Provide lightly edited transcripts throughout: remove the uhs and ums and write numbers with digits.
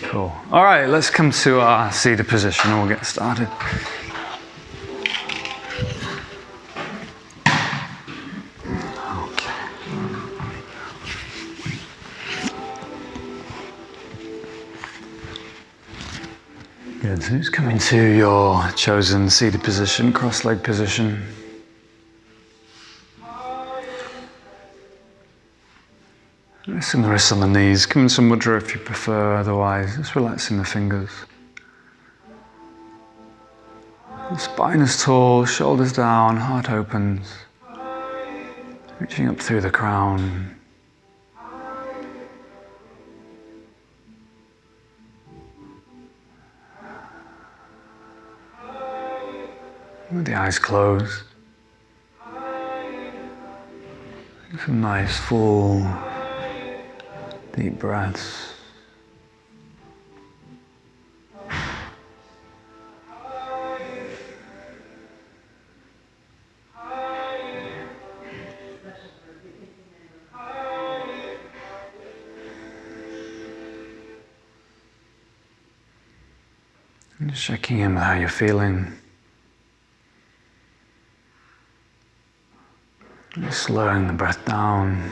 Cool. All right, let's come to our seated position and we'll get started. Okay. Good. So just come into your chosen seated position, cross-leg position. Resting the wrists on the knees. Come into mudra if you prefer, otherwise just relaxing the fingers. The spine is tall, shoulders down, heart opens. Reaching up through the crown. With the eyes closed. Some nice full deep breaths. And just checking in with how you're feeling. Just slowing the breath down.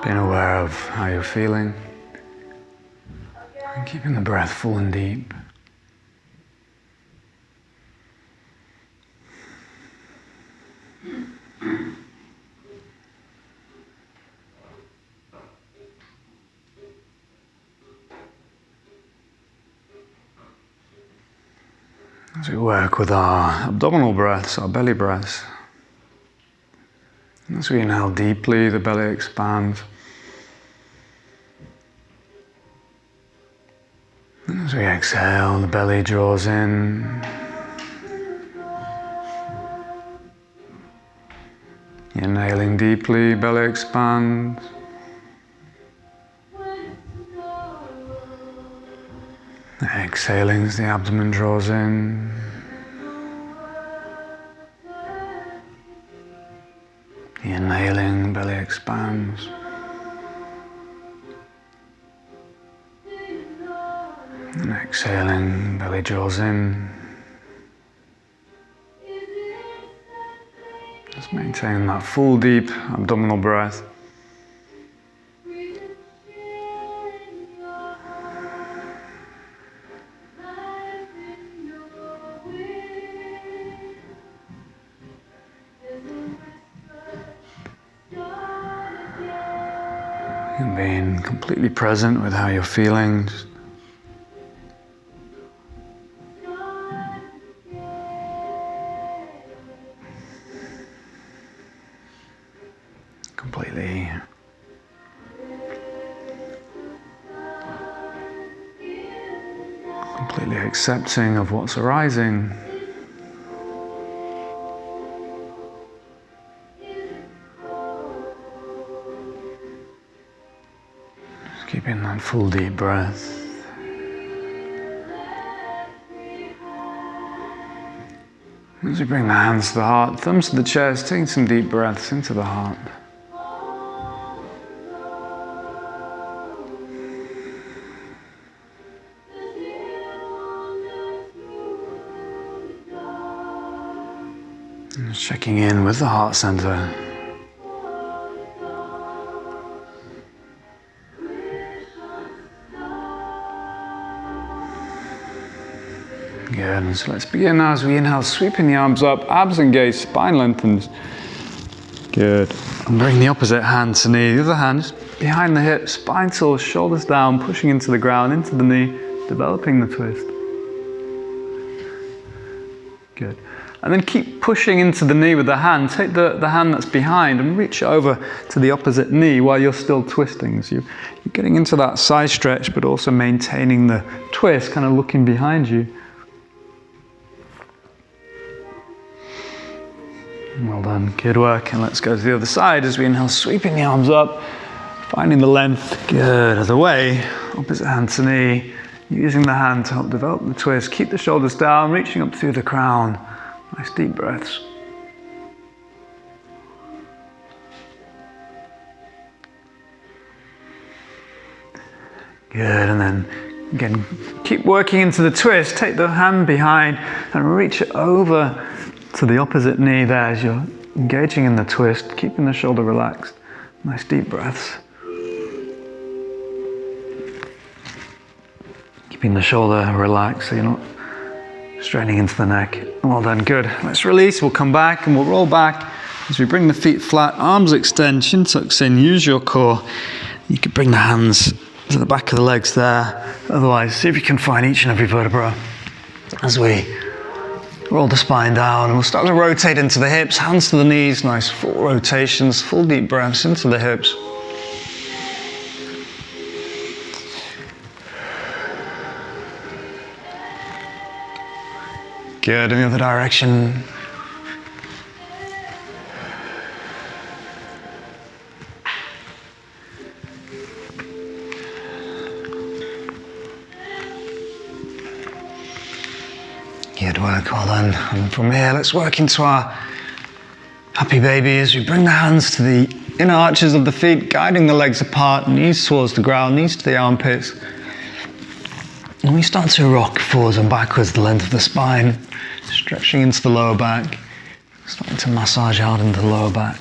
Being aware of how you're feeling and keeping the breath full and deep. As we work with our abdominal breaths, our belly breaths, and as we inhale deeply, the belly expands. And as we exhale, the belly draws in. Inhaling deeply, belly expands. Exhaling as the abdomen draws in. Inhaling, belly expands. And exhaling, belly draws in. Just maintaining that full deep abdominal breath. And being completely present with how you're feeling. Just completely accepting of what's arising. Just keeping that full deep breath. As we bring the hands to the heart, thumbs to the chest, taking some deep breaths into the heart. And just checking in with the heart center. Good, so let's begin now as we inhale, sweeping the arms up, abs engaged, spine lengthens. Good. And bring the opposite hand to knee, the other hand just behind the hips, spine tall, shoulders down, pushing into the ground, into the knee, developing the twist. Good. And then keep pushing into the knee with the hand. Take the hand that's behind and reach over to the opposite knee while you're still twisting. So you're getting into that side stretch, but also maintaining the twist, kind of looking behind you. Well done, good work. And let's go to the other side as we inhale, sweeping the arms up, finding the length. Good, other way, opposite hand to knee, using the hand to help develop the twist. Keep the shoulders down, reaching up through the crown. Nice deep breaths. Good, and then again, keep working into the twist. Take the hand behind and reach it over to the opposite knee there as you're engaging in the twist, keeping the shoulder relaxed. Nice deep breaths. Keeping the shoulder relaxed so you're not straining into the neck. Well done, good. Let's release, we'll come back and we'll roll back as we bring the feet flat, arms extend, shin tucks in, use your core. You can bring the hands to the back of the legs there. Otherwise, see if you can find each and every vertebra as we roll the spine down, and we'll start to rotate into the hips, hands to the knees, nice full rotations, full deep breaths into the hips. Good, in the other direction. Good work, well done. And from here, let's work into our happy baby as we bring the hands to the inner arches of the feet, guiding the legs apart, knees towards the ground, knees to the armpits. And we start to rock forwards and backwards the length of the spine, stretching into the lower back, starting to massage out into the lower back.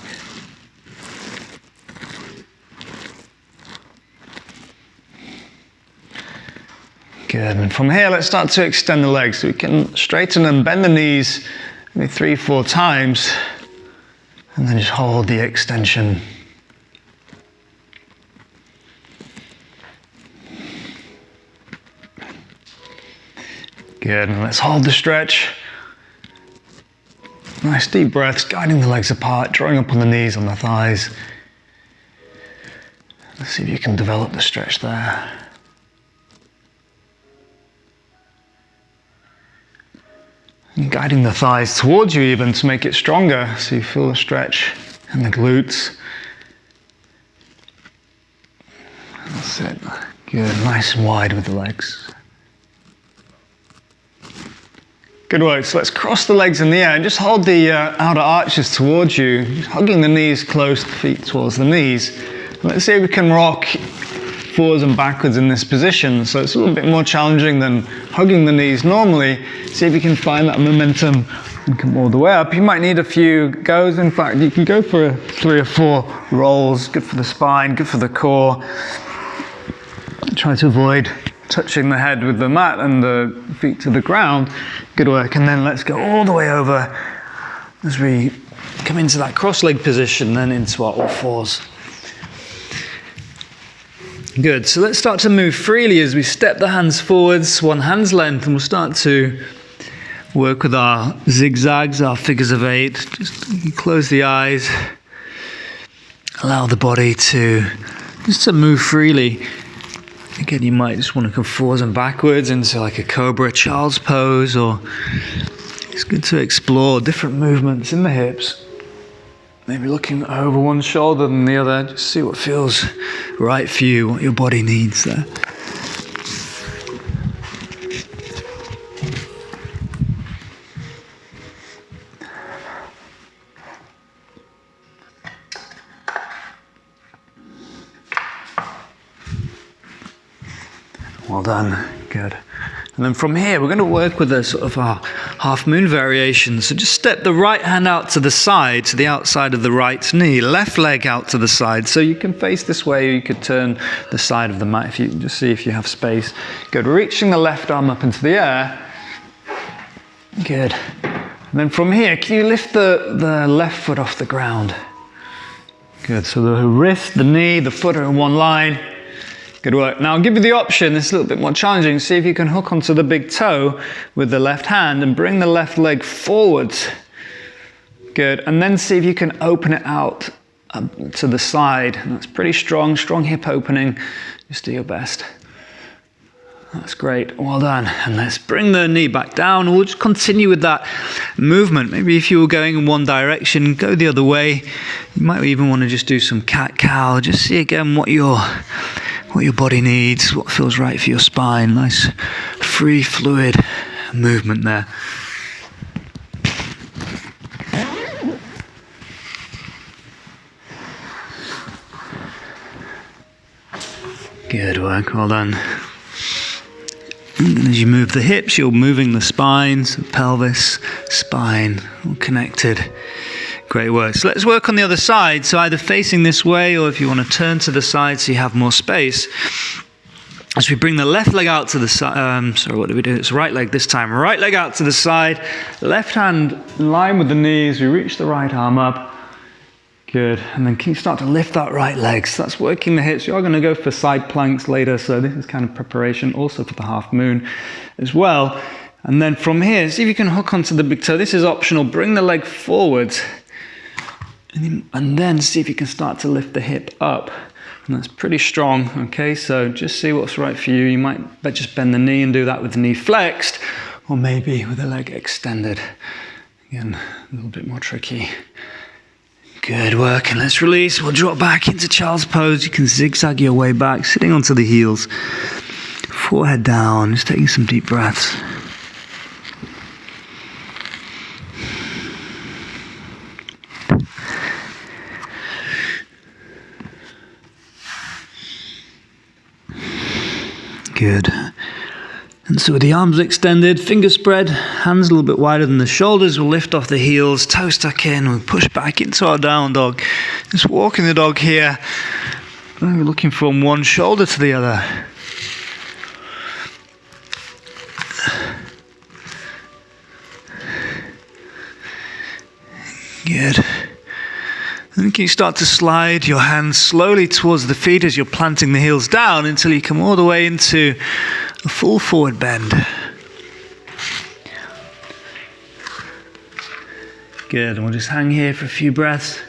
Good, and from here let's start to extend the legs so we can straighten and bend the knees maybe 3-4 times, and then just hold the extension. Good, and let's hold the stretch. Nice deep breaths, guiding the legs apart, drawing up on the knees, on the thighs. Let's see if you can develop the stretch there. And guiding the thighs towards you even to make it stronger, so you feel the stretch in the glutes. That's it. Good, nice and wide with the legs. Good work, so let's cross the legs in the air and just hold the outer arches towards you, just hugging the knees close, the feet towards the knees. And let's see if we can rock forwards and backwards in this position. So it's a little bit more challenging than hugging the knees normally. See if you can find that momentum and come all the way up. You might need a few goes. In fact, you can go for 3 or 4 rolls. Good for the spine, good for the core. Try to avoid touching the head with the mat and the feet to the ground. Good work. And then let's go all the way over as we come into that cross-leg position, then into our all fours. Good, so let's start to move freely as we step the hands forwards, one hand's length, and we'll start to work with our zigzags, our figures of 8. Just close the eyes, allow the body to move freely. Again, you might just want to come forwards and backwards into like a cobra, child's pose, or it's good to explore different movements in the hips. Maybe looking over one shoulder than the other, just see what feels right for you, what your body needs there. Well done, good. And then from here, we're going to work with a sort of our half moon variation. So just step the right hand out to the side, to the outside of the right knee, left leg out to the side. So you can face this way, or you could turn the side of the mat if you just see if you have space. Good, reaching the left arm up into the air. Good. And then from here, can you lift the left foot off the ground? Good, so the wrist, the knee, the foot are in one line. Good work. Now I'll give you the option, it's a little bit more challenging. See if you can hook onto the big toe with the left hand and bring the left leg forwards. Good. And then see if you can open it out to the side. And that's pretty strong hip opening. Just do your best. That's great. Well done. And let's bring the knee back down. We'll just continue with that movement. Maybe if you were going in one direction, go the other way. You might even want to just do some cat-cow. Just see again what your body needs, what feels right for your spine. Nice free fluid movement there. Good work, well done. And as you move the hips, you're moving the spine, so pelvis, spine, all connected. Great work. So let's work on the other side. So either facing this way, or if you want to turn to the side so you have more space. As we bring the left leg out to the side, what do we do? It's right leg this time. Right leg out to the side, left hand in line with the knees. We reach the right arm up. Good. And then can you start to lift that right leg? So that's working the hips. You're going to go for side planks later. So this is kind of preparation also for the half moon as well. And then from here, see if you can hook onto the big toe. This is optional. Bring the leg forwards. And then see if you can start to lift the hip up. And that's pretty strong, okay? So just see what's right for you. You might just bend the knee and do that with the knee flexed, or maybe with the leg extended. Again, a little bit more tricky. Good work, and let's release. We'll drop back into child's pose. You can zigzag your way back, sitting onto the heels. Forehead down, just taking some deep breaths. Good. And so with the arms extended, fingers spread, hands a little bit wider than the shoulders, we'll lift off the heels, toes tuck in, we'll push back into our down dog. Just walking the dog here. We're looking from one shoulder to the other. Good. Then can you start to slide your hands slowly towards the feet as you're planting the heels down until you come all the way into a full forward bend. Good, and we'll just hang here for a few breaths.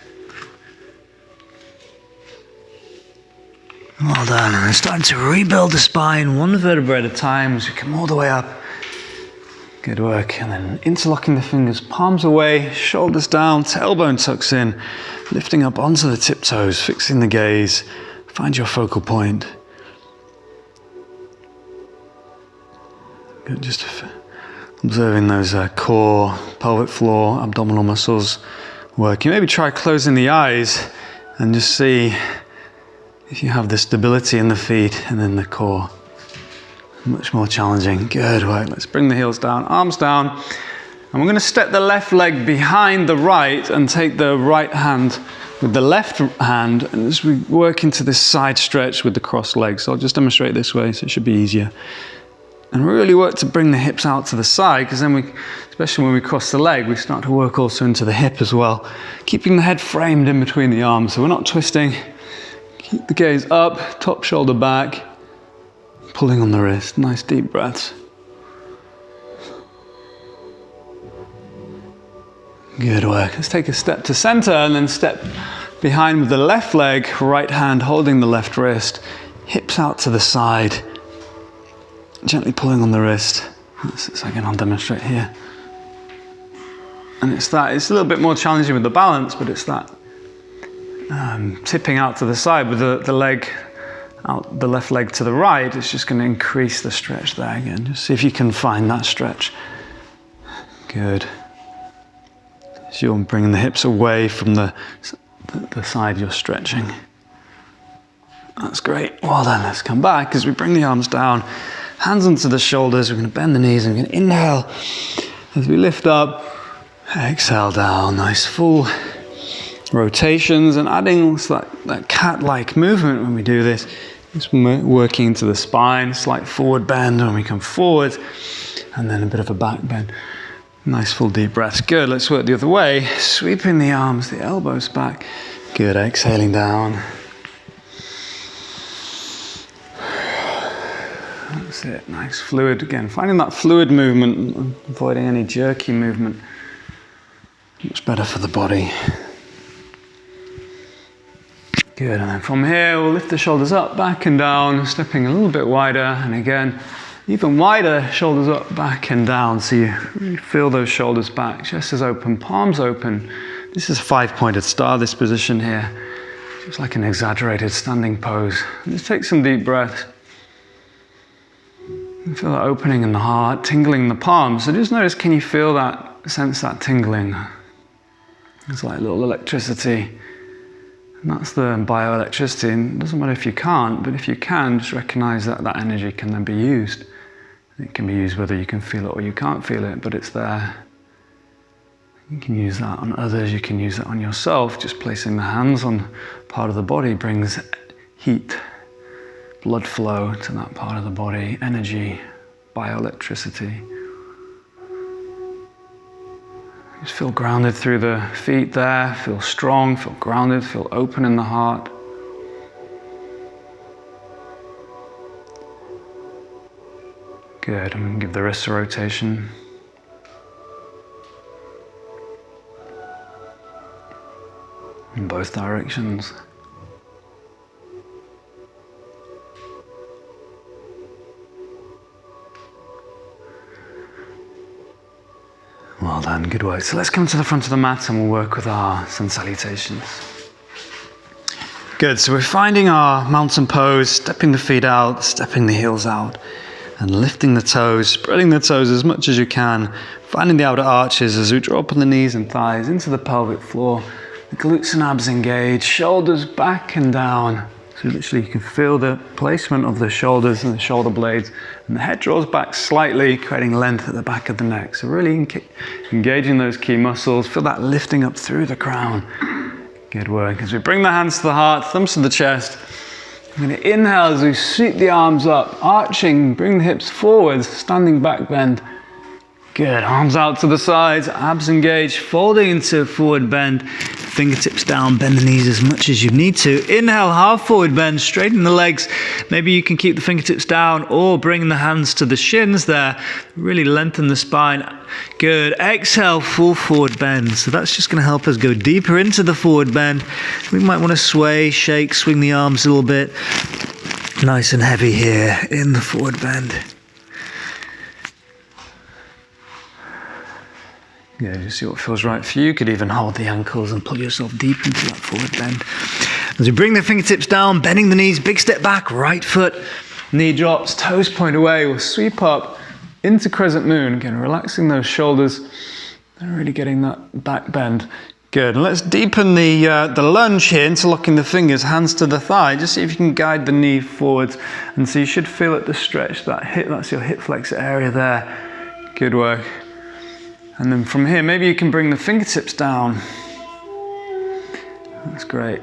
Well done, and then starting to rebuild the spine one vertebra at a time as we come all the way up. Good work, and then interlocking the fingers, palms away, shoulders down, tailbone tucks in, lifting up onto the tiptoes, fixing the gaze, find your focal point. Good, just observing those core, pelvic floor, abdominal muscles working. Maybe try closing the eyes and just see if you have the stability in the feet and in the core. Much more challenging. Good work. Let's bring the heels down, arms down. And we're going to step the left leg behind the right and take the right hand with the left hand. And as we work into this side stretch with the crossed legs, so I'll just demonstrate this way so it should be easier. And really work to bring the hips out to the side, because then we, especially when we cross the leg, we start to work also into the hip as well. Keeping the head framed in between the arms, so we're not twisting. Keep the gaze up, top shoulder back, pulling on the wrist. Nice deep breaths. Good work. Let's take a step to center and then step behind with the left leg, right hand holding the left wrist, hips out to the side, gently pulling on the wrist. Again, I'll demonstrate here. And it's a little bit more challenging with the balance, but it's that tipping out to the side with the leg out, the left leg to the right. It's just going to increase the stretch there again. Just see if you can find that stretch. Good. So you're bringing the hips away from the side you're stretching. That's great. Well done. Let's come back as we bring the arms down, hands onto the shoulders. We're going to bend the knees and we're going to inhale as we lift up, exhale down. Nice full rotations and adding that cat-like movement when we do this. Just working into the spine, slight forward bend when we come forward, and then a bit of a back bend. Nice full deep breaths. Good. Let's work the other way. Sweeping the arms, the elbows back. Good. Exhaling down. That's it. Nice fluid again. Finding that fluid movement, avoiding any jerky movement. Much better for the body. Good, and then from here we'll lift the shoulders up, back and down, stepping a little bit wider, and again, even wider, shoulders up, back and down, so you really feel those shoulders back, chest is open, palms open. This is a 5-pointed star, this position here. Just like an exaggerated standing pose. And just take some deep breaths. And feel that opening in the heart, tingling in the palms. So just notice, can you feel that, sense that tingling? It's like a little electricity. And that's the bioelectricity. And it doesn't matter if you can't, but if you can, just recognize that that energy can then be used. It can be used whether you can feel it or you can't feel it, but it's there. You can use that on others, you can use it on yourself. Just placing the hands on part of the body brings heat, blood flow to that part of the body, energy, bioelectricity. Just feel grounded through the feet there, feel strong, feel grounded, feel open in the heart. Good, I'm going to give the wrists a rotation. In both directions. Well done, good work. So let's come to the front of the mat and we'll work with our sun salutations. Good, so we're finding our mountain pose, stepping the feet out, stepping the heels out, and lifting the toes, spreading the toes as much as you can, finding the outer arches as we drop on the knees and thighs into the pelvic floor. The glutes and abs engage, shoulders back and down. So literally you can feel the placement of the shoulders and the shoulder blades, and the head draws back slightly, creating length at the back of the neck. So really engaging those key muscles, feel that lifting up through the crown. Good work. As we bring the hands to the heart, thumbs to the chest, I'm going to inhale as we sweep the arms up, arching, bring the hips forwards, standing back bend. Good, arms out to the sides, abs engaged, folding into a forward bend, fingertips down, bend the knees as much as you need to. Inhale, half forward bend, straighten the legs. Maybe you can keep the fingertips down or bring the hands to the shins there. Really lengthen the spine. Good, exhale, full forward bend. So that's just going to help us go deeper into the forward bend. We might want to sway, shake, swing the arms a little bit. Nice and heavy here in the forward bend. Yeah, just see what feels right for you. You could even hold the ankles and pull yourself deep into that forward bend. As we bring the fingertips down, bending the knees, big step back, right foot, knee drops, toes point away. We'll sweep up into crescent moon. Again, relaxing those shoulders and really getting that back bend. Good. And let's deepen the lunge here, interlocking the fingers, hands to the thigh. Just see if you can guide the knee forwards. And so you should feel it, the stretch, that hip, that's your hip flexor area there. Good work. And then from here, maybe you can bring the fingertips down. That's great.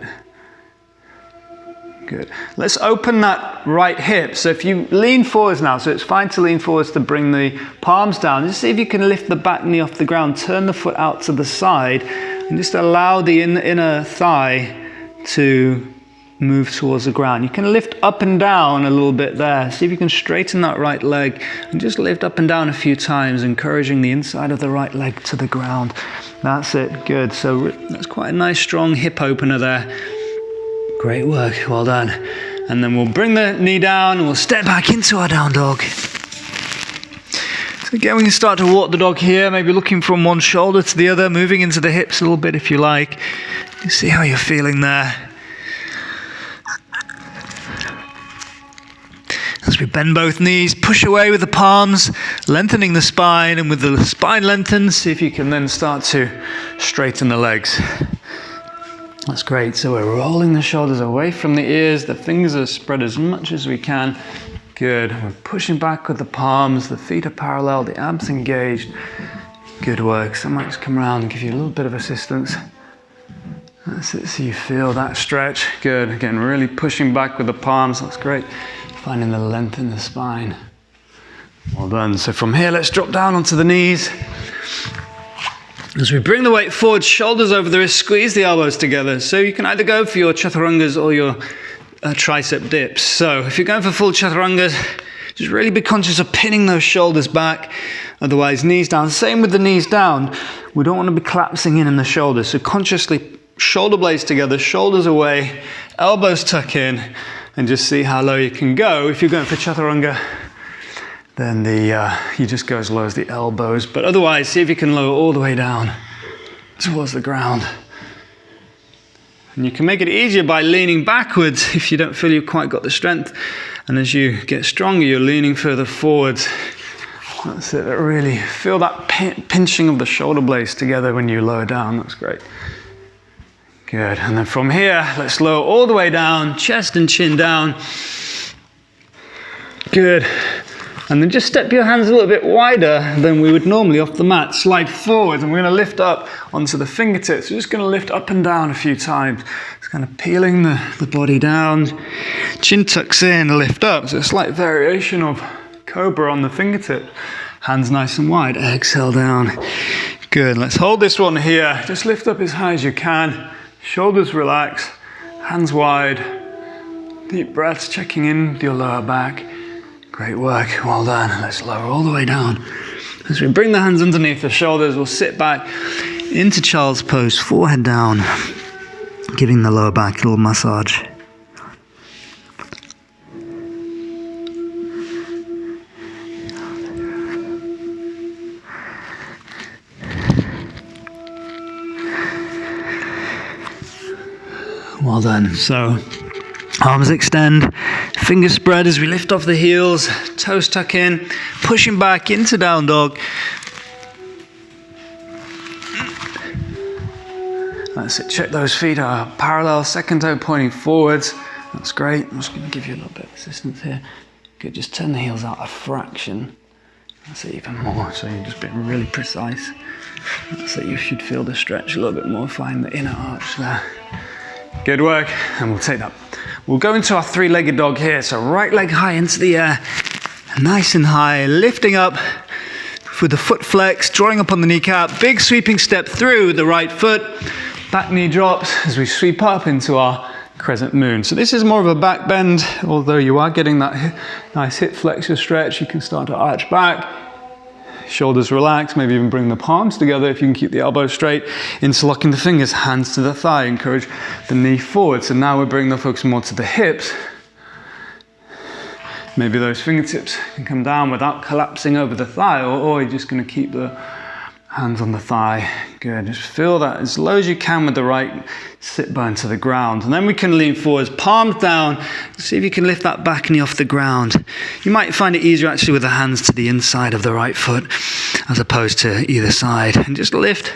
Good. Let's open that right hip. So if you lean forwards now, so it's fine to lean forwards to bring the palms down. Just see if you can lift the back knee off the ground, turn the foot out to the side, and just allow the inner thigh to move towards the ground. You can lift up and down a little bit there. See if you can straighten that right leg and just lift up and down a few times, encouraging the inside of the right leg to the ground. That's it, good. So that's quite a nice strong hip opener there. Great work, well done. And then we'll bring the knee down and we'll step back into our down dog. So again, we can start to walk the dog here, maybe looking from one shoulder to the other, moving into the hips a little bit if you like. You see how you're feeling there. As we bend both knees, push away with the palms, lengthening the spine, and with the spine lengthened, see if you can then start to straighten the legs. That's great. So we're rolling the shoulders away from the ears, the fingers are spread as much as we can. Good. We're pushing back with the palms, the feet are parallel, the abs engaged. Good work. So I might just come around and give you a little bit of assistance. That's it, so you feel that stretch. Good. Again, really pushing back with the palms, that's great. Finding the length in the spine. Well done. So from here, let's drop down onto the knees. As we bring the weight forward, shoulders over the wrist, squeeze the elbows together. So you can either go for your chaturangas or your tricep dips. So if you're going for full chaturangas, just really be conscious of pinning those shoulders back. Otherwise, knees down. Same with the knees down. We don't want to be collapsing in the shoulders. So consciously, shoulder blades together, shoulders away, elbows tuck in, and just see how low you can go. If you're going for chaturanga, then you just go as low as the elbows. But otherwise, see if you can lower all the way down towards the ground. And you can make it easier by leaning backwards if you don't feel you've quite got the strength. And as you get stronger, you're leaning further forwards. That's it. Really feel that pinching of the shoulder blades together when you lower down. That's great. Good. And then from here, let's lower all the way down, chest and chin down. Good. And then just step your hands a little bit wider than we would normally off the mat. Slide forward, and we're going to lift up onto the fingertips. We're just going to lift up and down a few times. It's kind of peeling the body down. Chin tucks in, lift up. So a slight variation of cobra on the fingertip. Hands nice and wide. Exhale down. Good. Let's hold this one here. Just lift up as high as you can. Shoulders relax. Hands wide. Deep breaths, checking in with your lower back. Great work, well done. Let's lower all the way down. As we bring the hands underneath the shoulders, we'll sit back into child's pose, forehead down, giving the lower back a little massage. Well done. So, arms extend, fingers spread as we lift off the heels, toes tuck in, pushing back into down dog. That's it, check those feet are parallel, second toe pointing forwards. That's great. I'm just going to give you a little bit of assistance here. Good, just turn the heels out a fraction. That's it, even more, so you're just being really precise. That's it, you should feel the stretch a little bit more, find the inner arch there. Good work, and we'll take that. We'll go into our three-legged dog here. So right leg high into the air, nice and high, lifting up with the foot flex, drawing up on the kneecap, big sweeping step through the right foot, back knee drops as we sweep up into our crescent moon. So this is more of a back bend, although you are getting that nice hip flexor stretch. You can start to arch back. Shoulders relax, maybe even bring the palms together if you can keep the elbows straight. Interlocking the fingers, hands to the thigh, encourage the knee forward. So now we're bringing the focus more to the hips. Maybe those fingertips can come down without collapsing over the thigh, or you're just going to keep the hands on the thigh. Good, just feel that as low as you can with the right sit bone to the ground. And then we can lean forwards, palms down. See if you can lift that back knee off the ground. You might find it easier actually with the hands to the inside of the right foot as opposed to either side. And just lift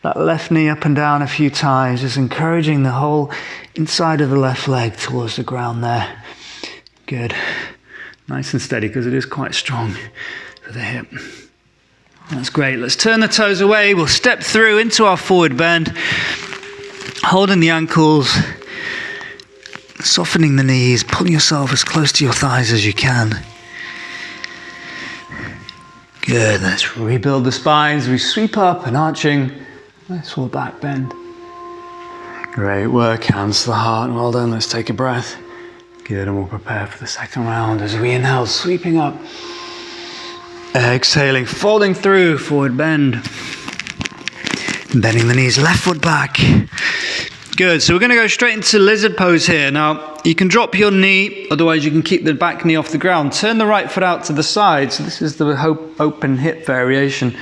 that left knee up and down a few times, just encouraging the whole inside of the left leg towards the ground there. Good. Nice and steady because it is quite strong for the hip. That's great. Let's turn the toes away. We'll step through into our forward bend, holding the ankles, softening the knees, pulling yourself as close to your thighs as you can. Good. Let's rebuild the spines. We sweep up and arching. Nice full back bend. Great work, hands to the heart. Well done, let's take a breath. Good, and we'll prepare for the second round as we inhale, sweeping up. Exhaling, folding through, forward bend. Bending the knees, left foot back. Good, so we're going to go straight into lizard pose here. Now, you can drop your knee, otherwise you can keep the back knee off the ground. Turn the right foot out to the side, so this is the open hip variation.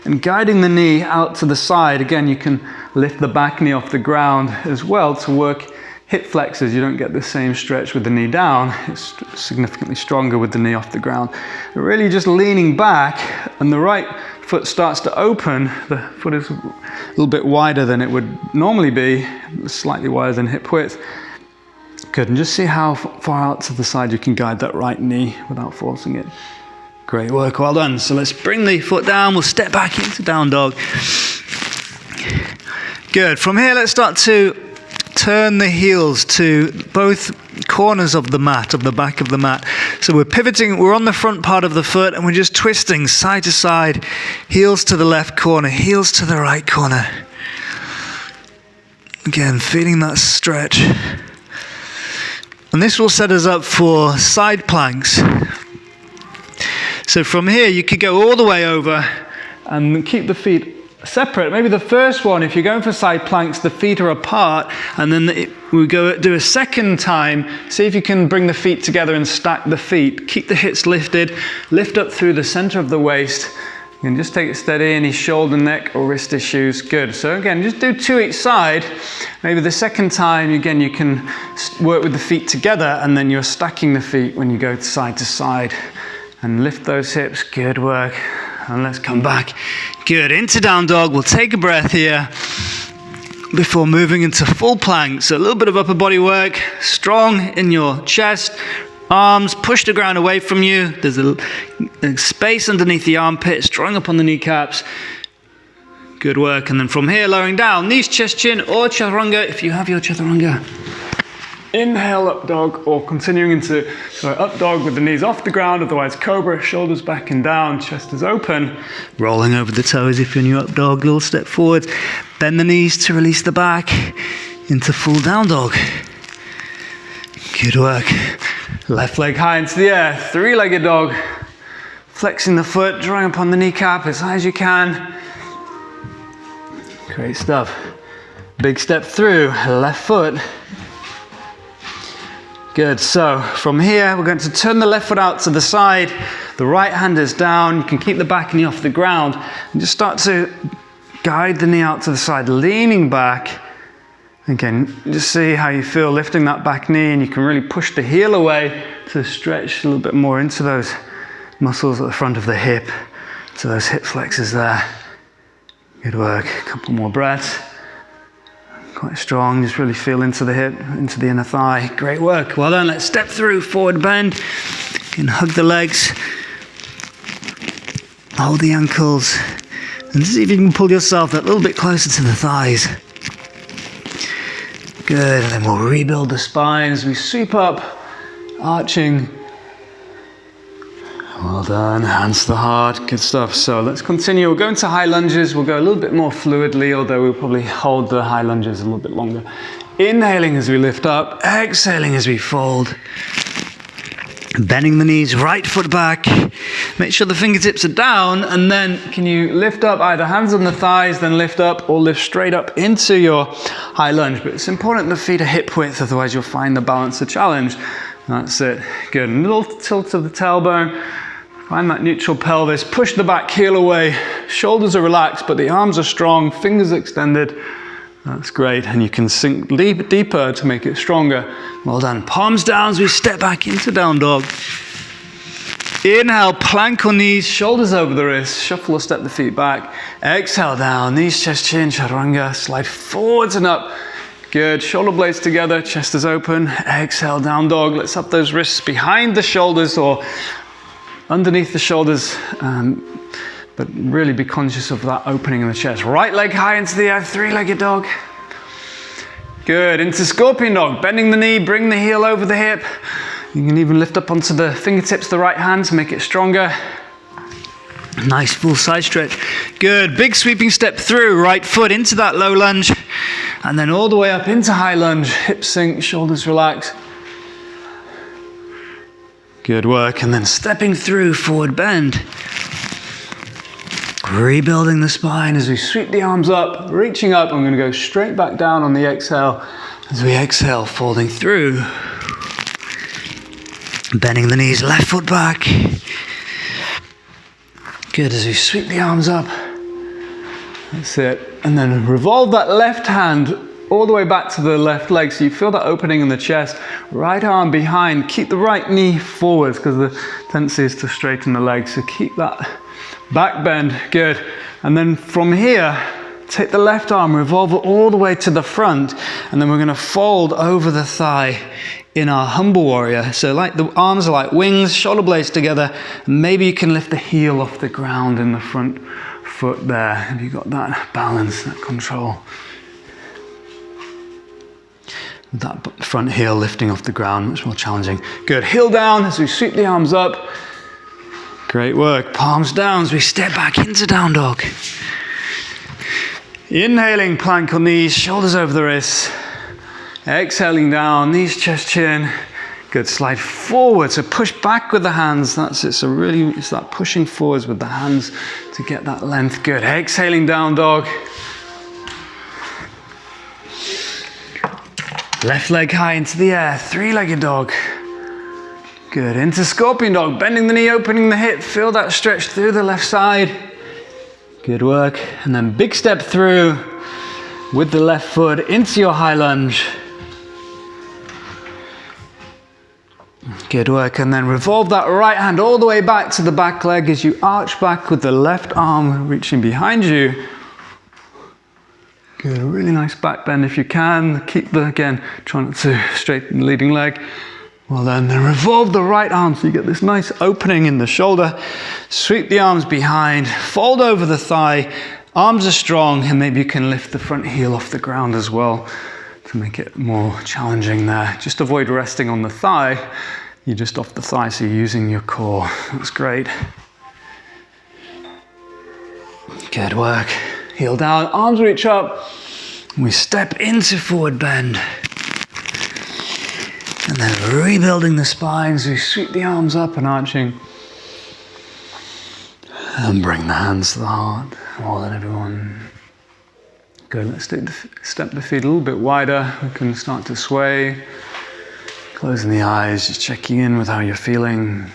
And guiding the knee out to the side, again, you can lift the back knee off the ground as well to work hip flexors. You don't get the same stretch with the knee down. It's significantly stronger with the knee off the ground. But really just leaning back, and the right foot starts to open. The foot is a little bit wider than it would normally be, slightly wider than hip width. Good, and just see how far out to the side you can guide that right knee without forcing it. Great work, well done. So let's bring the foot down, we'll step back into down dog. Good, from here let's start to turn the heels to both corners of the mat, of the back of the mat. So we're pivoting, we're on the front part of the foot and we're just twisting side to side, heels to the left corner, heels to the right corner. Again, feeling that stretch. And this will set us up for side planks. So from here you could go all the way over and keep the feet separate. Maybe the first one, if you're going for side planks, the feet are apart, and then we go do a second time. See if you can bring the feet together and stack the feet. Keep the hips lifted, lift up through the center of the waist. You can just take it steady, any shoulder, neck, or wrist issues. Good. So again, just do 2 each side. Maybe the second time, again, you can work with the feet together, and then you're stacking the feet when you go to side. And lift those hips. Good work. And let's come back. Good, into down dog. We'll take a breath here before moving into full plank. So a little bit of upper body work, strong in your chest, arms, push the ground away from you. There's a space underneath the armpits, drawing up on the kneecaps. Good work. And then from here, lowering down, knees, chest, chin, or chaturanga if you have your chaturanga. Inhale, up dog, or continuing into up dog with the knees off the ground, otherwise cobra, shoulders back and down, chest is open. Rolling over the toes if you're in your up dog, little step forward. Bend the knees to release the back into full down dog. Good work. Left leg high into the air, 3-legged dog. Flexing the foot, drawing upon the kneecap as high as you can. Great stuff. Big step through, left foot. Good, so from here we're going to turn the left foot out to the side, the right hand is down, you can keep the back knee off the ground and just start to guide the knee out to the side, leaning back. Again, just see how you feel lifting that back knee, and you can really push the heel away to stretch a little bit more into those muscles at the front of the hip, to those hip flexors there. Good work, a couple more breaths. Quite strong, just really feel into the hip, into the inner thigh. Great work, well done. Let's step through, forward bend. You can hug the legs, hold the ankles, and see if you can pull yourself a little bit closer to the thighs. Good, and then we'll rebuild the spine as we sweep up, arching. Well done, hands to the heart, good stuff. So let's continue, we'll go into high lunges, we'll go a little bit more fluidly, although we'll probably hold the high lunges a little bit longer. Inhaling as we lift up, exhaling as we fold. Bending the knees, right foot back. Make sure the fingertips are down, and then can you lift up, either hands on the thighs, then lift up, or lift straight up into your high lunge. But it's important the feet are hip width, otherwise you'll find the balance a challenge. That's it, good. A little tilt of the tailbone. Find that neutral pelvis, push the back heel away, shoulders are relaxed, but the arms are strong, fingers extended. That's great, and you can sink deeper to make it stronger. Well done. Palms down as we step back into down dog. Inhale, plank on knees, shoulders over the wrists, shuffle or step the feet back. Exhale down, knees, chest, chin, chaturanga, slide forwards and up. Good, shoulder blades together, chest is open. Exhale, down dog. Let's up those wrists behind the shoulders or underneath the shoulders, but really be conscious of that opening in the chest. Right leg high into the air, 3-legged dog. Good, into scorpion dog. Bending the knee, bring the heel over the hip. You can even lift up onto the fingertips, the right hand to make it stronger. Nice full side stretch. Good, big sweeping step through, right foot into that low lunge. And then all the way up into high lunge, hips sink, shoulders relax. Good work. And then stepping through forward bend. Rebuilding the spine as we sweep the arms up, reaching up. I'm going to go straight back down on the exhale. As we exhale, folding through. Bending the knees, left foot back. Good, as we sweep the arms up. That's it. And then revolve that left hand all the way back to the left leg. So you feel that opening in the chest. Right arm behind. Keep the right knee forwards because the tendency is to straighten the leg. So keep that back bend. Good. And then from here, take the left arm, revolve it all the way to the front. And then we're going to fold over the thigh in our humble warrior. So like the arms are like wings, shoulder blades together. And maybe you can lift the heel off the ground in the front foot there. Have you got that balance, that control? That front heel lifting off the ground, much more challenging. Good, heel down as we sweep the arms up. Great work, palms down as we step back into down dog. Inhaling, plank on knees, shoulders over the wrists. Exhaling down, knees, chest, chin. Good, slide forward, so push back with the hands. That's it, so really it's that pushing forwards with the hands to get that length. Good, exhaling down dog. Left leg high into the air, three-legged dog. Good, into scorpion dog, bending the knee, opening the hip. Feel that stretch through the left side. Good work, and then big step through with the left foot into your high lunge. Good work, and then revolve that right hand all the way back to the back leg as you arch back with the left arm reaching behind you. Good, a really nice back bend if you can. Keep the, again, try not to straighten the leading leg. Well then revolve the right arm so you get this nice opening in the shoulder. Sweep the arms behind, fold over the thigh. Arms are strong, and maybe you can lift the front heel off the ground as well to make it more challenging there. Just avoid resting on the thigh. You're just off the thigh, so you're using your core. That's great. Good work. Heel down, arms reach up. We step into forward bend. And then rebuilding the spine, so we sweep the arms up and arching. And bring the hands to the heart, more than everyone. Good, let's step the feet a little bit wider. We can start to sway. Closing the eyes, just checking in with how you're feeling.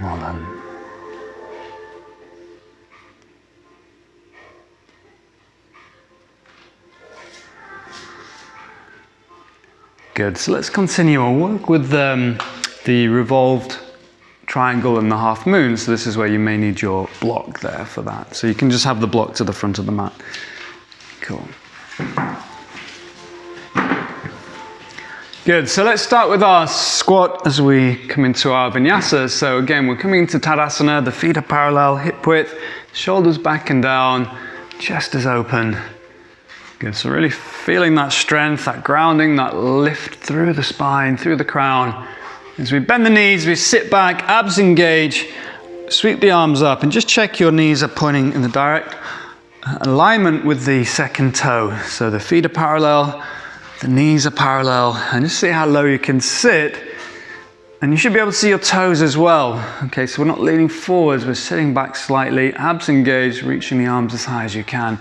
Well done. Good, so let's continue our work with the revolved triangle and the half moon. So this is where you may need your block there for that. So you can just have the block to the front of the mat. Cool. Good, so let's start with our squat as we come into our vinyasa. So again, we're coming into Tadasana, the feet are parallel, hip width, shoulders back and down, chest is open. Good, so really feeling that strength, that grounding, that lift through the spine, through the crown. As we bend the knees, we sit back, abs engage, sweep the arms up, and just check your knees are pointing in the direct alignment with the second toe. So the feet are parallel, the knees are parallel, and just see how low you can sit. And you should be able to see your toes as well. Okay, so we're not leaning forwards, we're sitting back slightly, abs engaged, reaching the arms as high as you can.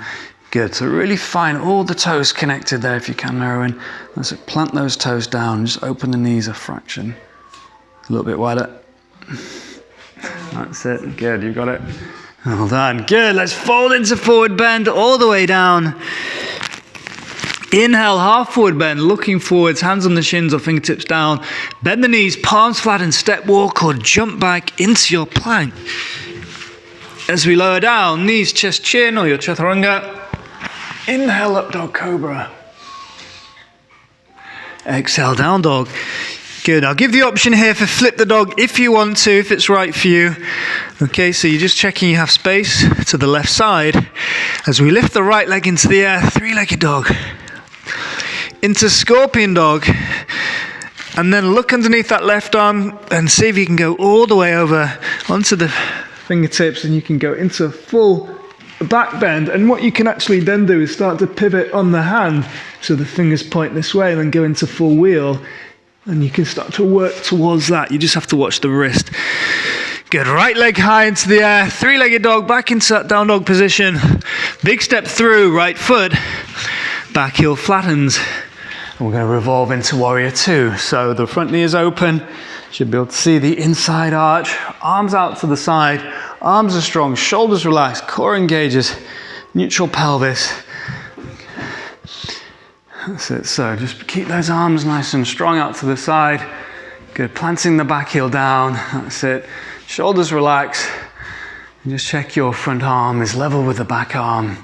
Good, so really find all the toes connected there if you can, narrow in. That's it, plant those toes down, just open the knees a fraction. A little bit wider. That's it, good, you got it. Well done, good, let's fold into forward bend all the way down. Inhale, half forward bend, looking forwards, hands on the shins or fingertips down. Bend the knees, palms flat and step walk or jump back into your plank. As we lower down, knees, chest, chin or your chaturanga. Inhale, up dog cobra. Exhale, down dog. Good. I'll give the option here for flip the dog if you want to, if it's right for you. Okay, so you're just checking you have space to the left side. As we lift the right leg into the air, three-legged dog. Into scorpion dog. And then look underneath that left arm and see if you can go all the way over onto the fingertips, and you can go into a full back bend. And what you can actually then do is start to pivot on the hand so the fingers point this way and then go into full wheel. And you can start to work towards that. You just have to watch the wrist. Good. Right leg high into the air. Three-legged dog back into that down dog position. Big step through, right foot. Back heel flattens. And we're going to revolve into warrior two. So the front knee is open. Should be able to see the inside arch. Arms out to the side. Arms are strong. Shoulders relaxed. Core engages. Neutral pelvis. That's it. So just keep those arms nice and strong out to the side. Good. Planting the back heel down. That's it. Shoulders relax. And just check your front arm is level with the back arm.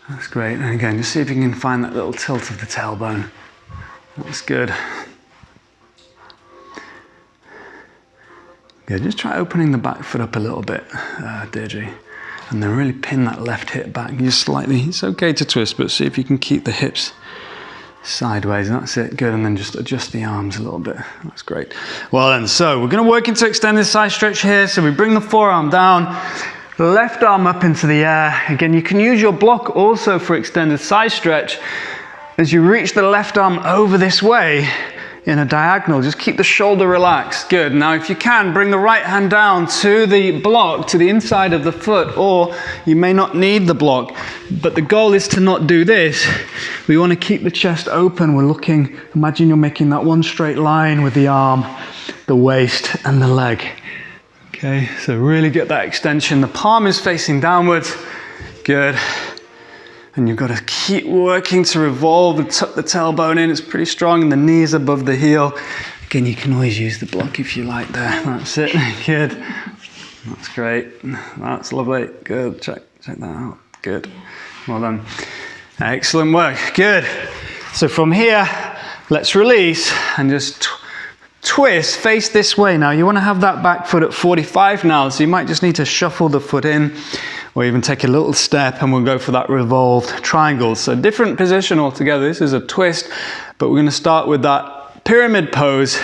That's great. And again, just see if you can find that little tilt of the tailbone. That's good. Good. Just try opening the back foot up a little bit, Deirdre. And then really pin that left hip back. Just slightly. It's okay to twist, but see if you can keep the hips sideways. That's it. Good. And then just adjust the arms a little bit. That's great. Well then, so we're going to work into extended side stretch here. So we bring the forearm down, left arm up into the air. Again, you can use your block also for extended side stretch. As you reach the left arm over this way in a diagonal, just keep the shoulder relaxed. Good. Now, if you can, bring the right hand down to the block, to the inside of the foot, or you may not need the block, but the goal is to not do this. We want to keep the chest open. We're looking, imagine you're making that one straight line with the arm, the waist, and the leg. Okay, so really get that extension. The palm is facing downwards. Good. And you've got to keep working to revolve and tuck the tailbone in. It's pretty strong, and the knees above the heel. Again, you can always use the block if you like there. That's it. Good. That's great. That's lovely. Good. Check that out. Good. Well done. Excellent work. Good. So from here, let's release and just twist, face this way. Now, you want to have that back foot at 45 now, so you might just need to shuffle the foot in, or even take a little step, and we'll go for that revolved triangle. So different position altogether. This is a twist, but we're going to start with that pyramid pose,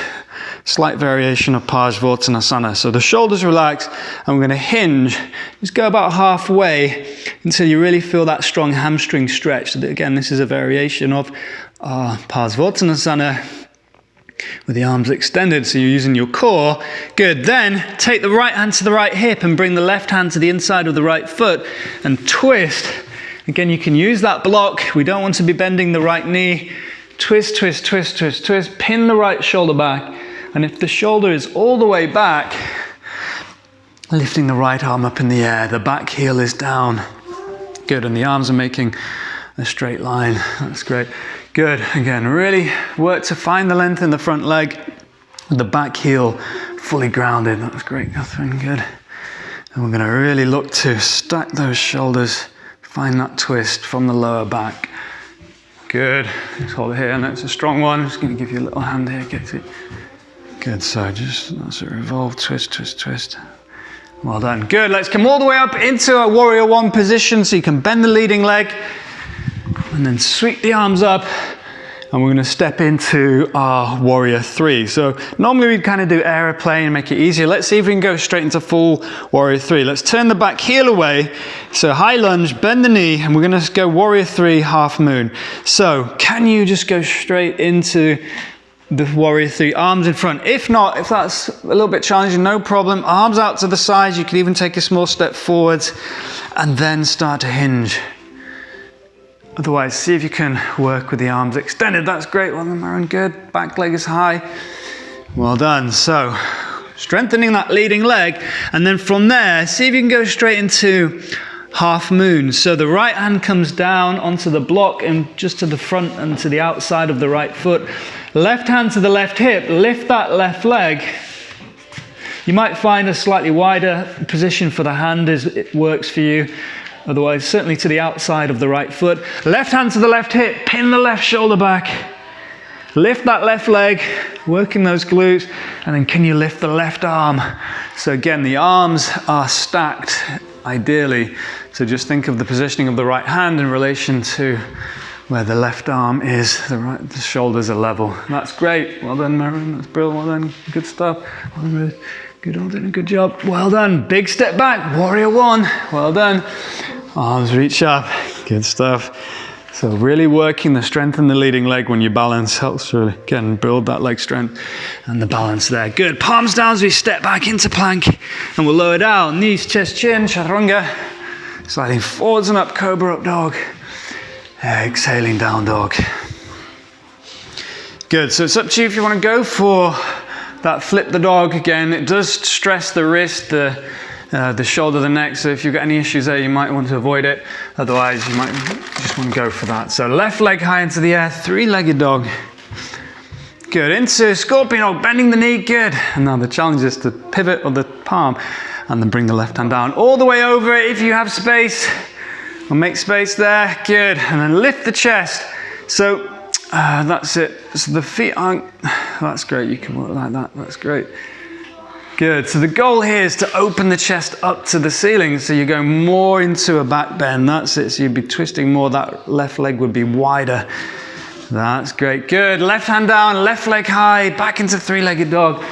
slight variation of Parsvottanasana. So the shoulders relax, and we're going to hinge. Just go about halfway until you really feel that strong hamstring stretch. So again, this is a variation of Parsvottanasana, with the arms extended, so you're using your core. Good. Then take the right hand to the right hip and bring the left hand to the inside of the right foot and twist. Again, you can use that block. We don't want to be bending the right knee. Twist, twist, twist, twist, twist. Pin the right shoulder back. And if the shoulder is all the way back, lifting the right arm up in the air, the back heel is down. Good. And the arms are making a straight line. That's great. Good. Again, really work to find the length in the front leg, with the back heel fully grounded. That was great, Catherine. Good. And we're going to really look to stack those shoulders, find that twist from the lower back. Good. Just hold it here. I know it's a strong one. I'm just going to give you a little hand here. Get it. Good. So just, that's it. Revolve, twist, twist, twist. Well done. Good. Let's come all the way up into a warrior one position, so you can bend the leading leg. And then sweep the arms up, and we're going to step into our warrior three. So normally we'd kind of do aeroplane and make it easier. Let's see if we can go straight into full warrior three. Let's turn the back heel away. So high lunge, bend the knee, and we're going to go warrior three, half moon. So can you just go straight into the warrior three, arms in front? If not, if that's a little bit challenging, no problem. Arms out to the sides. You can even take a small step forwards and then start to hinge. Otherwise, see if you can work with the arms extended. That's great. Well done, Maron. Good. Back leg is high. Well done. So, strengthening that leading leg. And then from there, see if you can go straight into half moon. So the right hand comes down onto the block and just to the front and to the outside of the right foot. Left hand to the left hip. Lift that left leg. You might find a slightly wider position for the hand as it works for you. Otherwise, certainly to the outside of the right foot. Left hand to the left hip, pin the left shoulder back. lift that left leg, working those glutes, and then can you lift the left arm? So again, the arms are stacked, ideally. So just think of the positioning of the right hand in relation to where the left arm is, the shoulders are level. That's great. Well done, Marilyn. That's brilliant. Well done. Good stuff. Well done, Ruth. Good job. Well done. Big step back. Warrior one. Well done. Arms reach up. Good stuff. So really working the strength in the leading leg when you balance helps to, again, build that leg strength and the balance there. Good. Palms down as we step back into plank. And we'll lower down. Knees, chest, chin, chaturanga. Sliding forwards and up, cobra, up dog. Exhaling, down dog. Good. So it's up to you if you want to go for that flip the dog. Again, it does stress the wrist, the shoulder, the neck. So if you've got any issues there, you might want to avoid it. Otherwise, you might just want to go for that. So left leg high into the air, three-legged dog. Good. Into scorpion dog, bending the knee. Good. And now the challenge is to pivot on the palm and then bring the left hand down all the way over it if you have space. We'll make space there. Good. And then lift the chest. So that's it. So the feet aren't, that's great. You can work like that. That's great. Good. So the goal here is to open the chest up to the ceiling. So you're going more into a back bend. That's it. So you'd be twisting more. That left leg would be wider. That's great. Good. Left hand down, left leg high, back into three-legged dog.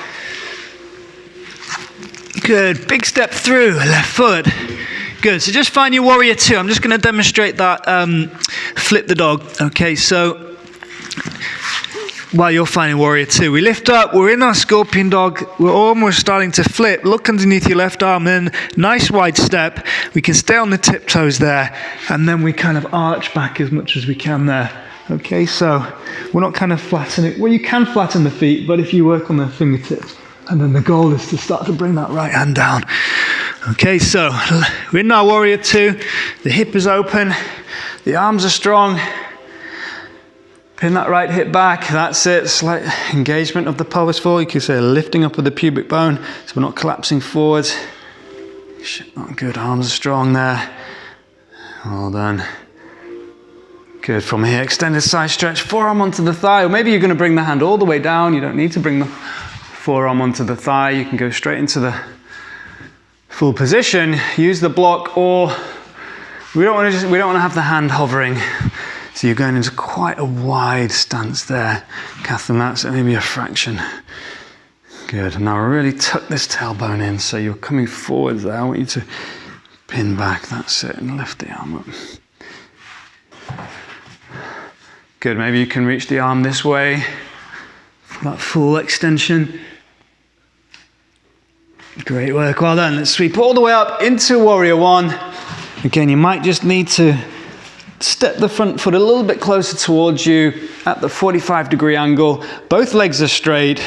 Good. Big step through, left foot. Good. So just find your warrior two. I'm just going to demonstrate that flip the dog. Okay, so while you're finding warrior two, we lift up, we're in our scorpion dog, we're almost starting to flip. Look underneath your left arm, then nice wide step. We can stay on the tiptoes there, and then we kind of arch back as much as we can there. Okay, so we're not kind of flattening. Well, you can flatten the feet, but if you work on the fingertips, and then the goal is to start to bring that right hand down. Okay, so we're in our warrior two. The hip is open. The arms are strong. Pin that right hip back. That's it. Slight engagement of the pelvis floor. You could say lifting up of the pubic bone. So we're not collapsing forwards. Not good. Arms are strong there. Well done. Good. From here, extended side stretch. Forearm onto the thigh. Or maybe you're going to bring the hand all the way down. You don't need to bring the forearm onto the thigh. You can go straight into the full position. Use the block, or we don't want to have the hand hovering. So you're going into quite a wide stance there, Catherine. That's maybe a fraction. Good. Now really tuck this tailbone in. So you're coming forwards there. I want you to pin back. That's it. And lift the arm up. Good. Maybe you can reach the arm this way for that full extension. Great work. Well done. Let's sweep all the way up into warrior one. Again, you might just need to step the front foot a little bit closer towards you at the 45-degree angle. Both legs are straight.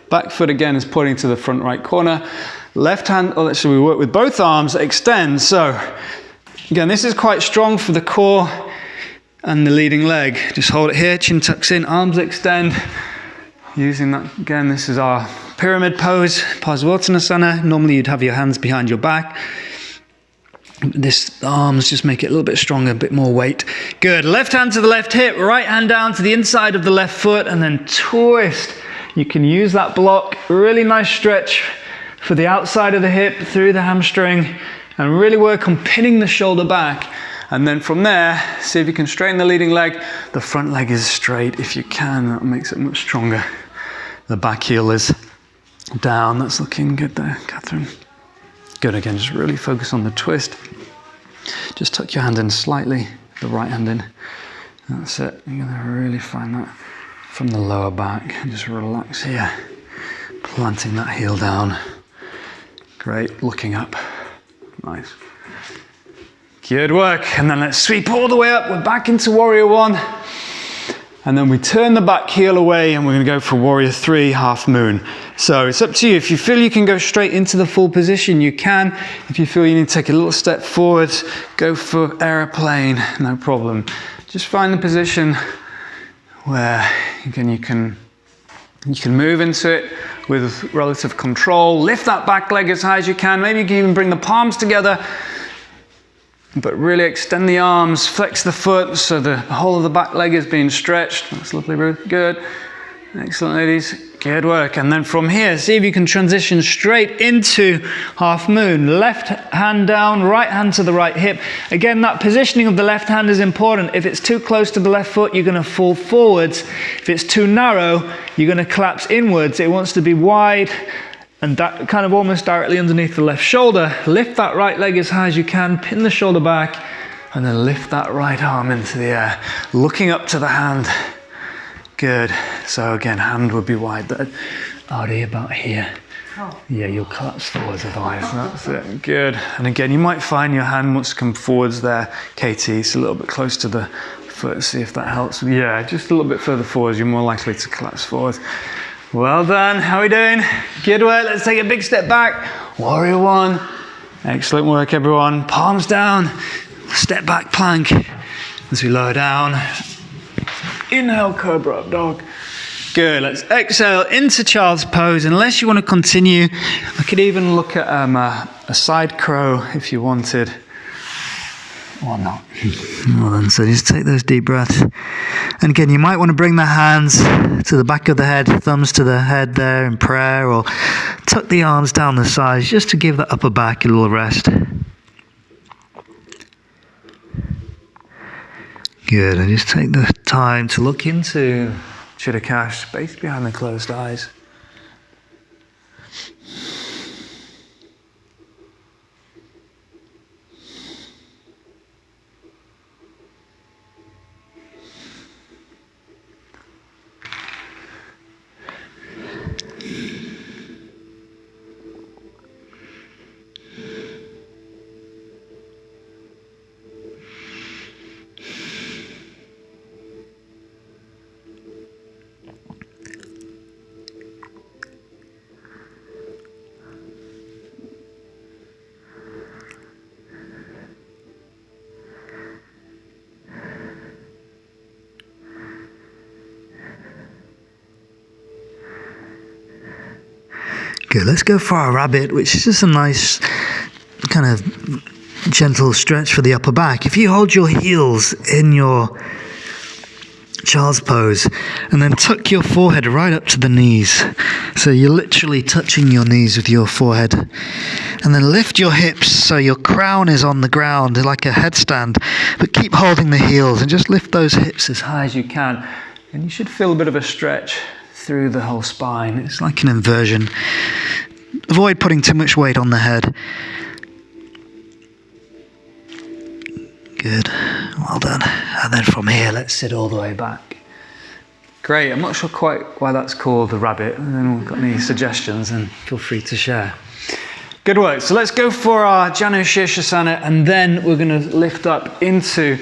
Back foot again is pointing to the front right corner. Left hand, or actually we work with both arms, extend. So again, this is quite strong for the core and the leading leg. Just hold it here, chin tucks in, arms extend. Using that, again, this is our pyramid pose, Parsvottanasana. Normally you'd have your hands behind your back. This arms just make it a little bit stronger, a bit more weight. Good. Left hand to the left hip, right hand down to the inside of the left foot, and then twist. You can use that block. Really nice stretch for the outside of the hip, through the hamstring, and really work on pinning the shoulder back. And then from there, see if you can straighten the leading leg. The front leg is straight if you can. That makes it much stronger. The back heel is down. That's looking good there, Catherine. Good. Again, just really focus on the twist. Just tuck your hand in slightly, the right hand in. That's it. You're going to really find that from the lower back. And just relax here, planting that heel down. Great. Looking up. Nice. Good work. And then let's sweep all the way up. We're back into warrior one. And then we turn the back heel away and we're going to go for warrior three, half moon. So it's up to you. If you feel you can go straight into the full position, you can. If you feel you need to take a little step forward, go for aeroplane, no problem. Just find the position where again, you can move into it with relative control. Lift that back leg as high as you can. Maybe you can even bring the palms together. But really extend the arms, flex the foot so the whole of the back leg is being stretched. That's lovely, Ruth. Good. Excellent, ladies. Good work. And then from here, see if you can transition straight into half moon. Left hand down, right hand to the right hip. Again, that positioning of the left hand is important. If it's too close to the left foot, you're going to fall forwards. If it's too narrow, you're going to collapse inwards. It wants to be wide and that kind of almost directly underneath the left shoulder. Lift that right leg as high as you can, pin the shoulder back, and then lift that right arm into the air, looking up to the hand. Good. So again, hand would be wide. Out here, about here. Oh. Yeah, you'll collapse forwards otherwise. That's it. Good. And again, you might find your hand wants to come forwards there, Katie. It's a little bit close to the foot. See if that helps. Yeah, just a little bit further forwards. You're more likely to collapse forwards. Well done. How are we doing? Good work. Let's take a big step back. Warrior one. Excellent work, everyone. Palms down. Step back plank. As we lower down. Inhale, cobra up dog. Good. Let's exhale into child's pose. Unless you want to continue, I could even look at a side crow if you wanted. Or not. Well then, so just take those deep breaths. And again, you might want to bring the hands to the back of the head, thumbs to the head there in prayer, or tuck the arms down the sides just to give the upper back a little rest. Good, and just take the time to look into Chittakash, space behind the closed eyes. Good, let's go for our rabbit, which is just a nice kind of gentle stretch for the upper back. If you hold your heels in your child's pose and then tuck your forehead right up to the knees, so you're literally touching your knees with your forehead, and then lift your hips so your crown is on the ground like a headstand, but keep holding the heels and just lift those hips as high as you can, and you should feel a bit of a stretch through the whole spine. It's like an inversion. Avoid putting too much weight on the head. Good, well done. And then from here, let's sit all the way back. Great, I'm not sure quite why that's called the rabbit. And then we've got any suggestions, and feel free to share. Good work, so let's go for our Janu Shirshasana, and then we're going to lift up into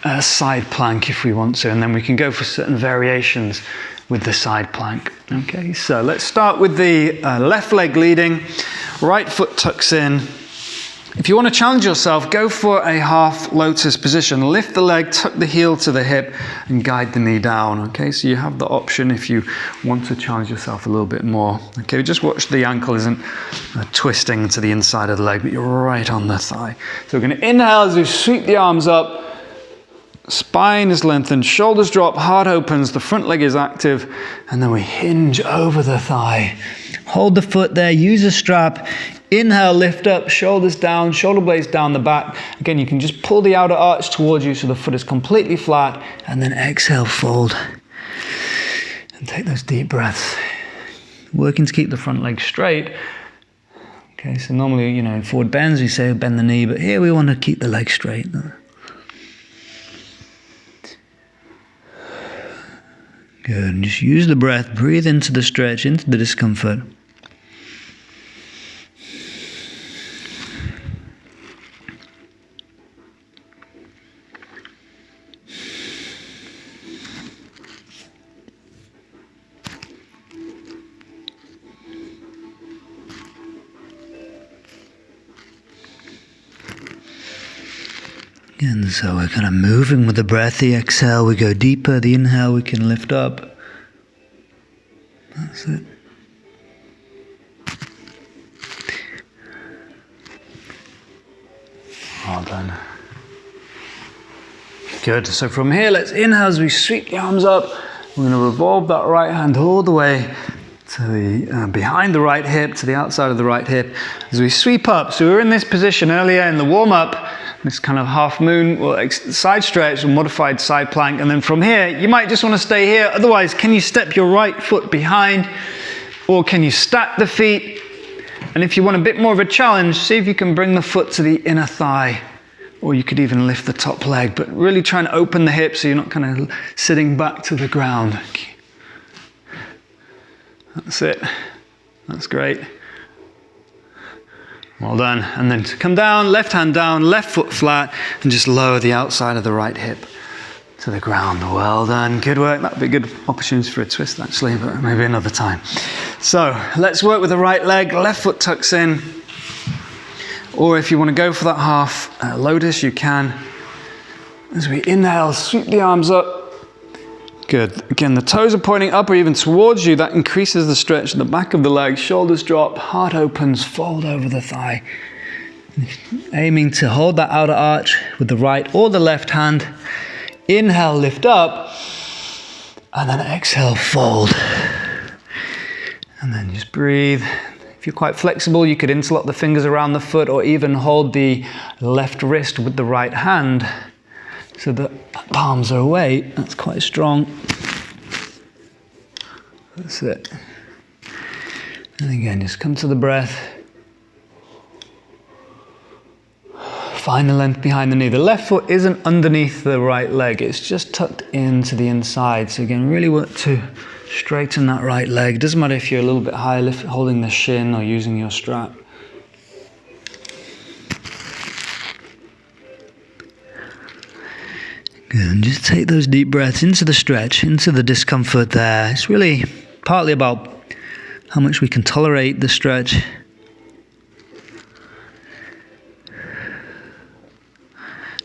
a side plank if we want to, and then we can go for certain variations with the side plank. Okay, so let's start with the left leg leading, right foot tucks in. If you want to challenge yourself, go for a half lotus position. Lift the leg, tuck the heel to the hip, and guide the knee down. Okay, so you have the option if you want to challenge yourself a little bit more. Okay, just watch the ankle isn't twisting to the inside of the leg, but you're right on the thigh. So we're going to inhale as we sweep the arms up. Spine is lengthened, shoulders drop, heart opens, the front leg is active, and then we hinge over the thigh. Hold the foot there, use a strap. Inhale, lift up, shoulders down, shoulder blades down the back. Again, you can just pull the outer arch towards you so the foot is completely flat, and then exhale, fold. And take those deep breaths. Working to keep the front leg straight. Okay, so normally, in forward bends, we say bend the knee, but here we want to keep the leg straight. Good, and just use the breath, breathe into the stretch, into the discomfort. And so we're kind of moving with the breath. The exhale, we go deeper. The inhale, we can lift up. That's it. Well done. Good. So from here, let's inhale as we sweep the arms up. We're going to revolve that right hand all the way to the behind the right hip, to the outside of the right hip, as we sweep up. So we were in this position earlier in the warm-up, this kind of half moon, or side stretch, or modified side plank, and then from here, you might just want to stay here. Otherwise, can you step your right foot behind, or can you stack the feet? And if you want a bit more of a challenge, see if you can bring the foot to the inner thigh, or you could even lift the top leg, but really try and open the hips so you're not kind of sitting back to the ground. That's it. That's great. Well done. And then to come down, left hand down, left foot flat, and just lower the outside of the right hip to the ground. Well done. Good work. That would be a good opportunity for a twist, actually, but maybe another time. So let's work with the right leg. Left foot tucks in. Or if you want to go for that half lotus, you can. As we inhale, sweep the arms up. Good. Again, the toes are pointing up or even towards you. That increases the stretch at the back of the leg. Shoulders drop, heart opens, fold over the thigh. Aiming to hold that outer arch with the right or the left hand. Inhale, lift up. And then exhale, fold. And then just breathe. If you're quite flexible, you could interlock the fingers around the foot or even hold the left wrist with the right hand so the palms are away. That's quite strong. That's it. And again, just come to the breath. Find the length behind the knee. The left foot isn't underneath the right leg. It's just tucked into the inside. So again, really work to straighten that right leg. Doesn't matter if you're a little bit high, holding the shin or using your strap. Good, and just take those deep breaths into the stretch, into the discomfort there. It's really partly about how much we can tolerate the stretch.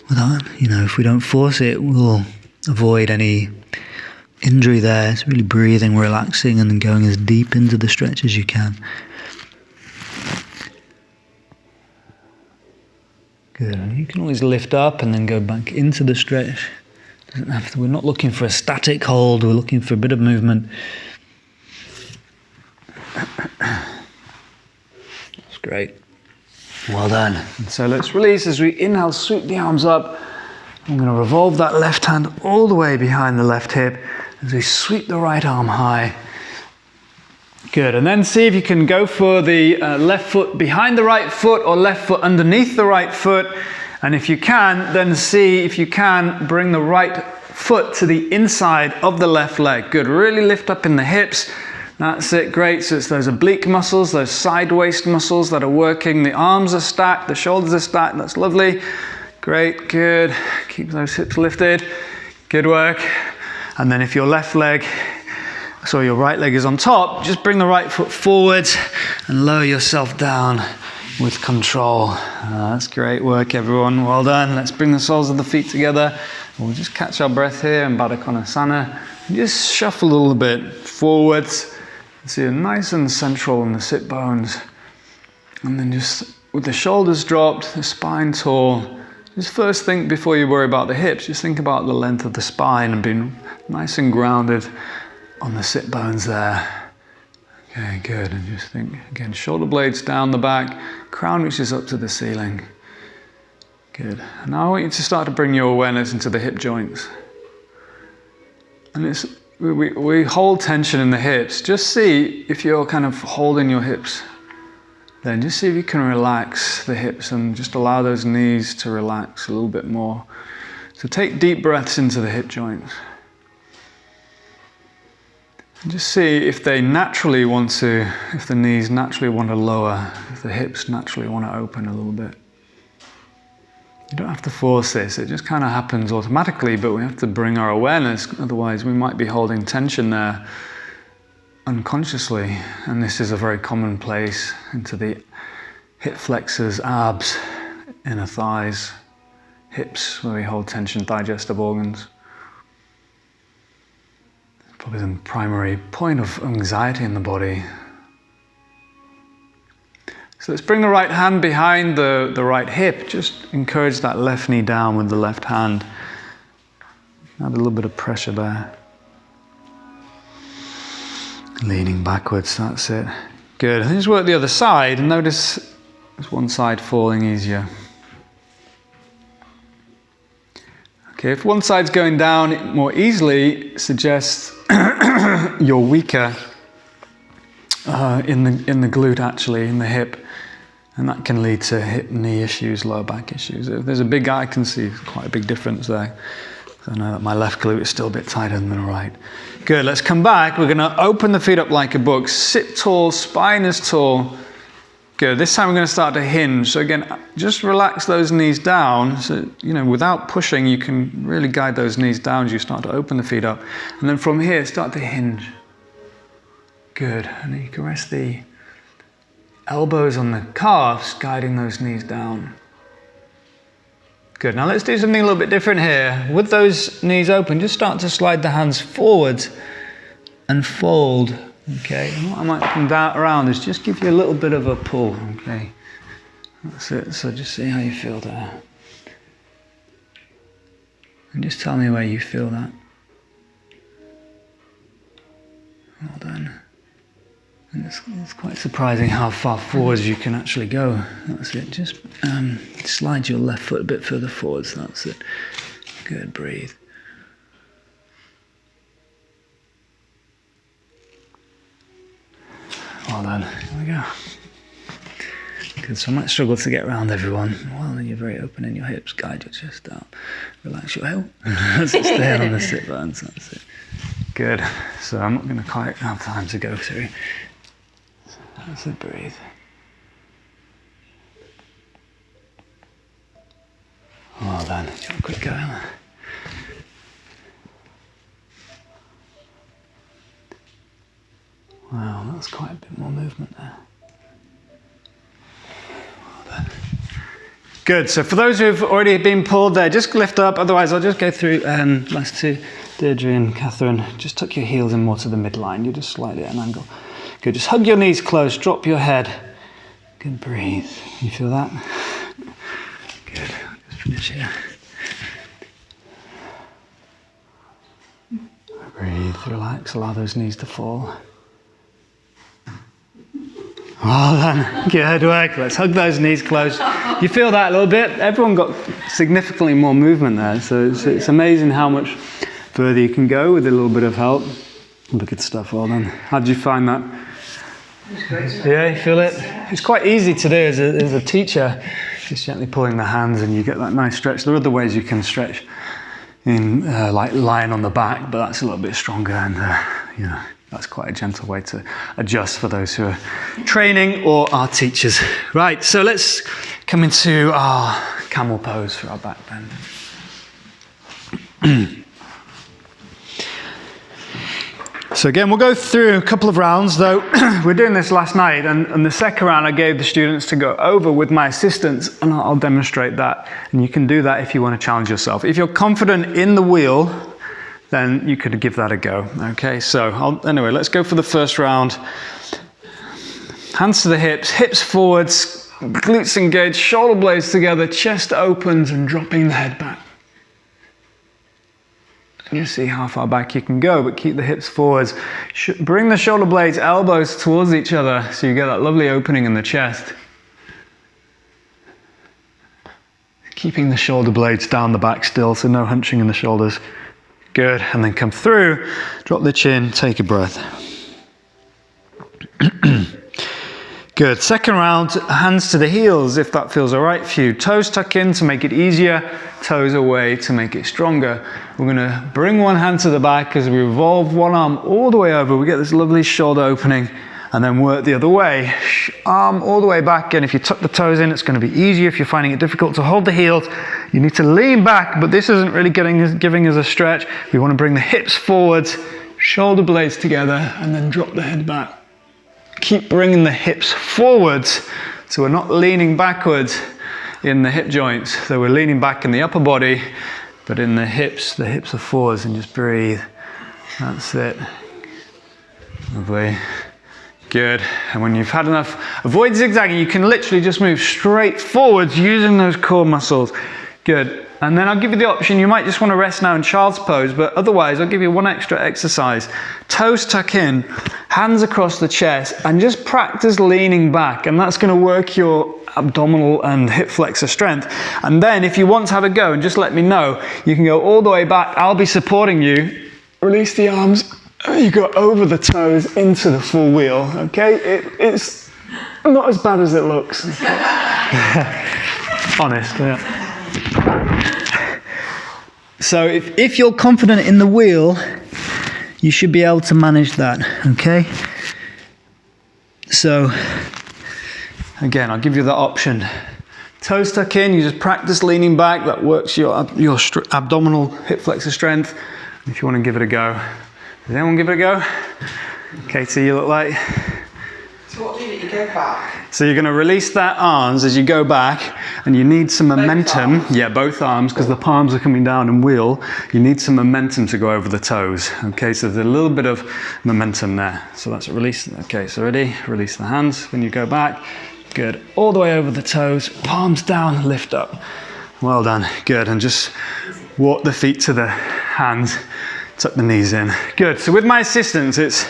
Without, if we don't force it, we'll avoid any injury there. It's really breathing, relaxing, and then going as deep into the stretch as you can. Good. And you can always lift up and then go back into the stretch. Doesn't have to, we're not looking for a static hold, we're looking for a bit of movement. That's great. Well done. And so let's release as we inhale, sweep the arms up. I'm going to revolve that left hand all the way behind the left hip as we sweep the right arm high. Good, and then see if you can go for the left foot behind the right foot or left foot underneath the right foot. And if you can, then see if you can bring the right foot to the inside of the left leg. Good, really lift up in the hips. That's it, great. So it's those oblique muscles, those side waist muscles that are working. The arms are stacked, the shoulders are stacked. That's lovely. Great, good. Keep those hips lifted. Good work. And then if your your right leg is on top, just bring the right foot forward and lower yourself down with control. That's great work, everyone. Well done. Let's bring the soles of the feet together. We'll just catch our breath here in Baddha Konasana. And just shuffle a little bit forwards. So you're nice and central in the sit bones. And then just with the shoulders dropped, the spine tall, just first think before you worry about the hips, just think about the length of the spine and being nice and grounded on the sit bones there. Okay, good. And just think, again, shoulder blades down the back, crown reaches up to the ceiling. Good. And now I want you to start to bring your awareness into the hip joints. And we hold tension in the hips. Just see if you're kind of holding your hips. Then just see if you can relax the hips and just allow those knees to relax a little bit more. So take deep breaths into the hip joints. And just see if the knees naturally want to lower, if the hips naturally want to open a little bit. You don't have to force this, it just kind of happens automatically, but we have to bring our awareness, otherwise we might be holding tension there unconsciously. And this is a very common place into the hip flexors, abs, inner thighs, hips, where we hold tension, digestive organs. Probably the primary point of anxiety in the body. So let's bring the right hand behind the right hip. Just encourage that left knee down with the left hand. Add a little bit of pressure there. Leaning backwards, that's it. Good. And just work the other side and notice there's one side falling easier. Okay, if one side's going down more easily, it suggests you're weaker in the glute, actually, in the hip. And that can lead to hip, knee issues, lower back issues. If there's a big, I can see quite a big difference there. So I know that my left glute is still a bit tighter than the right. Good, let's come back. We're gonna open the feet up like a book. Sit tall, spine is tall. Good, this time we're gonna start to hinge. So again, just relax those knees down. So, without pushing, you can really guide those knees down as you start to open the feet up. And then from here, start to hinge. Good, and then you can rest the elbows on the calves, guiding those knees down. Good, now let's do something a little bit different here. With those knees open, just start to slide the hands forwards and fold, okay? And what I might come down around is just give you a little bit of a pull, okay? That's it, so just see how you feel there. And just tell me where you feel that. Well done. And it's quite surprising how far forwards you can actually go. That's it. Just slide your left foot a bit further forwards. That's it. Good. Breathe. Well done. Here we go. Good. So I might struggle to get around everyone. Well, then you're very open in your hips. Guide your chest down. Relax your hip. Stay on the sit bones. That's it. Good. So I'm not going to quite have time to go through. That's it, breathe. Well done. Have a quick go. Wow, that's quite a bit more movement there. Well done. Good. So for those who've already been pulled there, just lift up. Otherwise, I'll just go through last two. Deirdre and Catherine, just tuck your heels in more to the midline. You just slightly at an angle. Good, just hug your knees close, drop your head. Good, breathe. You feel that? Good, just finish here. Breathe, relax, allow those knees to fall. Well done, good work. Let's hug those knees close. You feel that a little bit? Everyone got significantly more movement there, so it's amazing how much further you can go with a little bit of help. Good stuff, well done. How did you find that? Yeah, you feel it? It's quite easy to do as a teacher, just gently pulling the hands and you get that nice stretch. There are other ways you can stretch in like lying on the back, but that's a little bit stronger and that's quite a gentle way to adjust for those who are training or are teachers. Right, so let's come into our camel pose for our back bend. So again, we'll go through a couple of rounds, though we're doing this last night, and the second round I gave the students to go over with my assistants, and I'll demonstrate that. And you can do that if you want to challenge yourself. If you're confident in the wheel, then you could give that a go. Okay, so anyway, let's go for the first round. Hands to the hips, hips forwards, glutes engaged, shoulder blades together, chest opens, and dropping the head back. You see how far back you can go, but keep the hips forwards. Bring the shoulder blades, elbows towards each other, so you get that lovely opening in the chest. Keeping the shoulder blades down the back still, so no hunching in the shoulders. Good, and then come through, drop the chin, take a breath. Good, second round, hands to the heels if that feels all right for you. Toes tuck in to make it easier, toes away to make it stronger. We're gonna bring one hand to the back as we revolve one arm all the way over. We get this lovely shoulder opening and then work the other way. Arm all the way back, and if you tuck the toes in, it's gonna be easier. If you're finding it difficult to hold the heels, you need to lean back, but this isn't really giving us a stretch. We wanna bring the hips forwards, shoulder blades together, and then drop the head back. Keep bringing the hips forwards, so we're not leaning backwards in the hip joints. So we're leaning back in the upper body, but in the hips are forwards, and just breathe. That's it. Lovely. Good. And when you've had enough, avoid zigzagging. You can literally just move straight forwards using those core muscles. Good. And then I'll give you the option, you might just want to rest now in child's pose, but otherwise I'll give you one extra exercise. Toes tuck in, hands across the chest, and just practice leaning back. And that's going to work your abdominal and hip flexor strength. And then if you want to have a go, and just let me know, you can go all the way back. I'll be supporting you. Release the arms. You go over the toes into the full wheel. Okay? It's not as bad as it looks. Honest, yeah. So if you're confident in the wheel, you should be able to manage that, okay? So, again, I'll give you the option. Toes tuck in, you just practice leaning back. That works your abdominal hip flexor strength. If you want to give it a go. Does anyone give it a go? Katie, you look like... So what do you go back? So you're going to release that arms as you go back, and you need some momentum. Yeah, both arms, because the palms are coming down and wheel. You need some momentum to go over the toes. Okay, so there's a little bit of momentum there. So that's release. Okay, so ready? Release the hands when you go back. Good. All the way over the toes. Palms down, lift up. Well done. Good. And just walk the feet to the hands. Tuck the knees in. Good. So with my assistance, it's,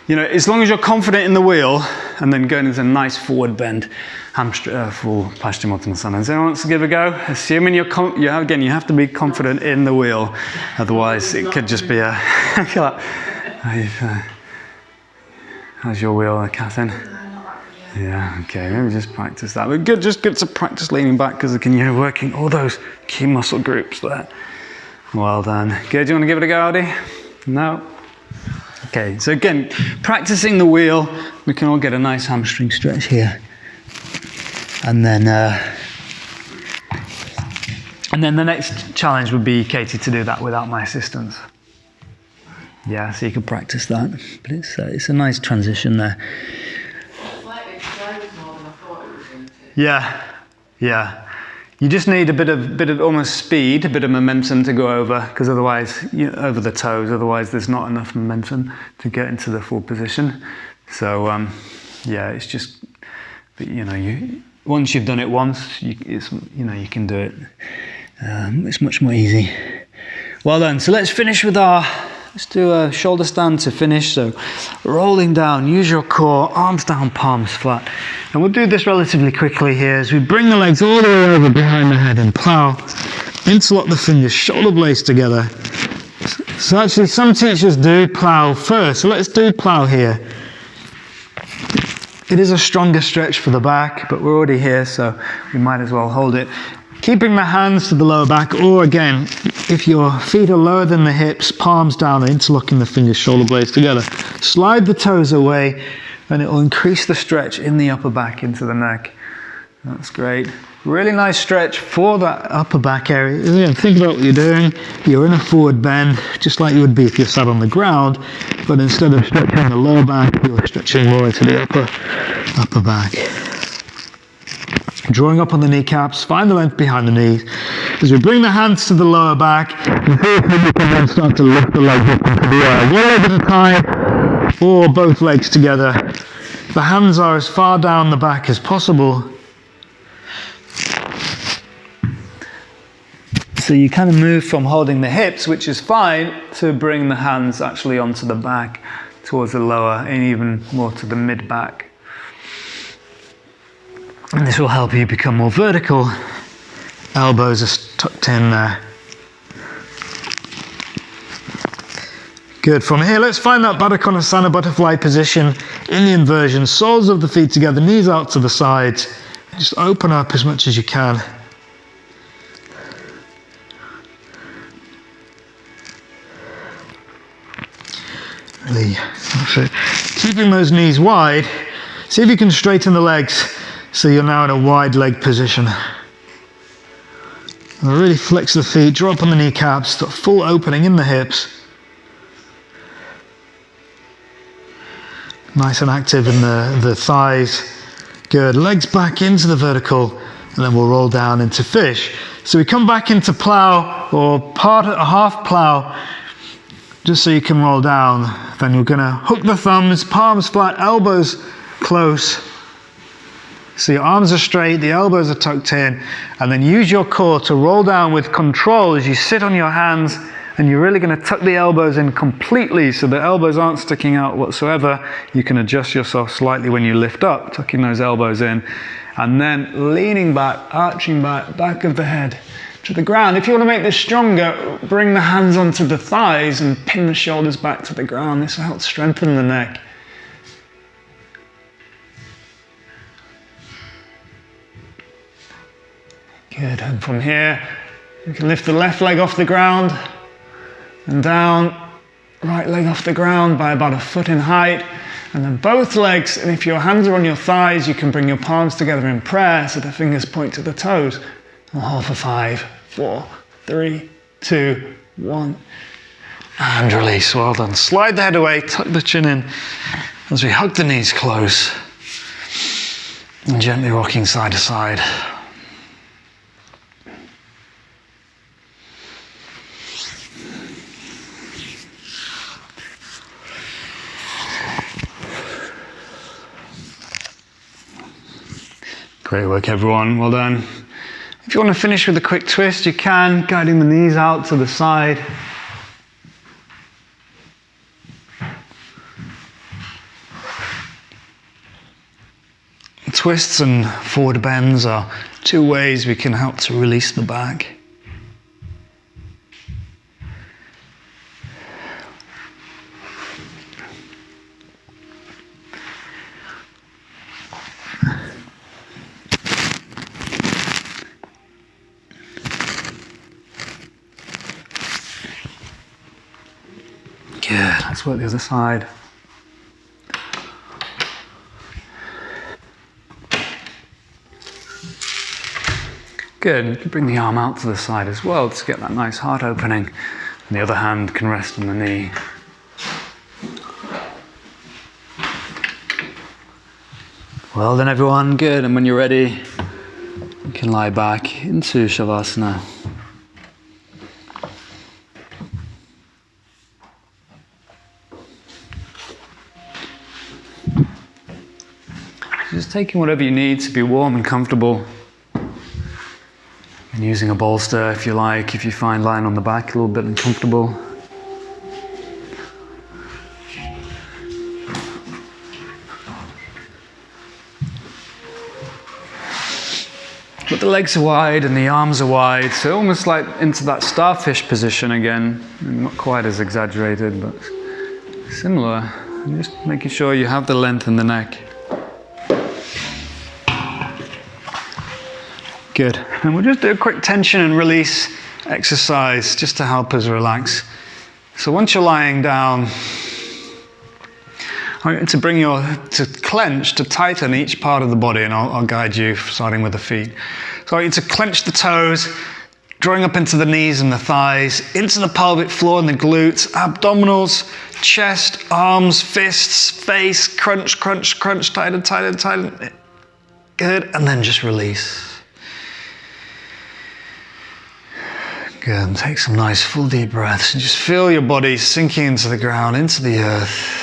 you know, as long as you're confident in the wheel, and then going into a nice forward bend, full Paschimottanasana. Does anyone wants to give a go? Assuming you have to be confident in the wheel, otherwise it could just be a. How's your wheel, Catherine? Yeah, okay, maybe just practice that. But good, just good to practice leaning back, because again, you're working all those key muscle groups there. Well done. Good. Do you want to give it a go, Aldi? No? Okay, so again, practicing the wheel, we can all get a nice hamstring stretch here. And then the next challenge would be, Katie, to do that without my assistance. Yeah, so you can practice that. But it's a nice transition there. It's like it flows more than I thought it was going to. Yeah, yeah. You just need a bit of almost speed, a bit of momentum to go over, because otherwise, over the toes, otherwise there's not enough momentum to get into the full position. So, yeah, it's just, once you've done it once, you can do it. It's much more easy. Well done. So let's finish with let's do a shoulder stand to finish. So rolling down, use your core, arms down, palms flat. And we'll do this relatively quickly here as we bring the legs all the way over behind the head and plow. Interlock the fingers, shoulder blades together. So actually some teachers do plow first. So let's do plow here. It is a stronger stretch for the back, but we're already here, so we might as well hold it. Keeping the hands to the lower back, or again, if your feet are lower than the hips, palms down, interlocking the fingers, shoulder blades together. Slide the toes away, and it will increase the stretch in the upper back into the neck. That's great. Really nice stretch for that upper back area. Again, think about what you're doing. You're in a forward bend, just like you would be if you're sat on the ground, but instead of stretching the lower back, you're stretching more into the upper back. Drawing up on the kneecaps, find the length behind the knees. As we bring the hands to the lower back, you can then start to lift the legs up into the air. One leg at a time, or both legs together. The hands are as far down the back as possible. So you kind of move from holding the hips, which is fine, to bring the hands actually onto the back, towards the lower, and even more to the mid-back. And this will help you become more vertical. Elbows are tucked in there. Good. From here, let's find that Baddha Konasana butterfly position in the inversion. Soles of the feet together, knees out to the sides. Just open up as much as you can. Really, that's it. Keeping those knees wide. See if you can straighten the legs. So you're now in a wide leg position. And really flex the feet, draw up on the kneecaps, got full opening in the hips. Nice and active in the thighs. Good, legs back into the vertical, and then we'll roll down into fish. So we come back into plow, or a half plow, just so you can roll down. Then we're gonna hook the thumbs, palms flat, elbows close. So your arms are straight, the elbows are tucked in, and then use your core to roll down with control as you sit on your hands, and you're really going to tuck the elbows in completely so the elbows aren't sticking out whatsoever. You can adjust yourself slightly when you lift up, tucking those elbows in, and then leaning back, arching back of the head to the ground. If you want to make this stronger, bring the hands onto the thighs and pin the shoulders back to the ground. This will help strengthen the neck. Good, and from here, you can lift the left leg off the ground and down, right leg off the ground by about a foot in height, and then both legs, and if your hands are on your thighs, you can bring your palms together in prayer so the fingers point to the toes. We'll hold for 5, 4, 3, 2, 1, and release. Well done. Slide the head away, tuck the chin in as we hug the knees close, and gently rocking side to side. Great work, everyone. Well done. If you want to finish with a quick twist, you can, guiding the knees out to the side. Twists and forward bends are 2 ways we can help to release the back. Good, let's work the other side. Good, you can bring the arm out to the side as well to get that nice heart opening. And the other hand can rest on the knee. Well done, everyone, good. And when you're ready, you can lie back into Shavasana. Just taking whatever you need to be warm and comfortable. And using a bolster if you like, if you find lying on the back a little bit uncomfortable. But the legs are wide and the arms are wide, so almost like into that starfish position again. Not quite as exaggerated, but similar. And just making sure you have the length in the neck. Good. And we'll just do a quick tension and release exercise just to help us relax. So once you're lying down, I want you to clench, to tighten each part of the body, and I'll guide you starting with the feet. So I want you to clench the toes, drawing up into the knees and the thighs, into the pelvic floor and the glutes, abdominals, chest, arms, fists, face, crunch, crunch, crunch, tighten, tighten, tighten. Good, and then just release. Good, and take some nice full deep breaths and just feel your body sinking into the ground, into the earth.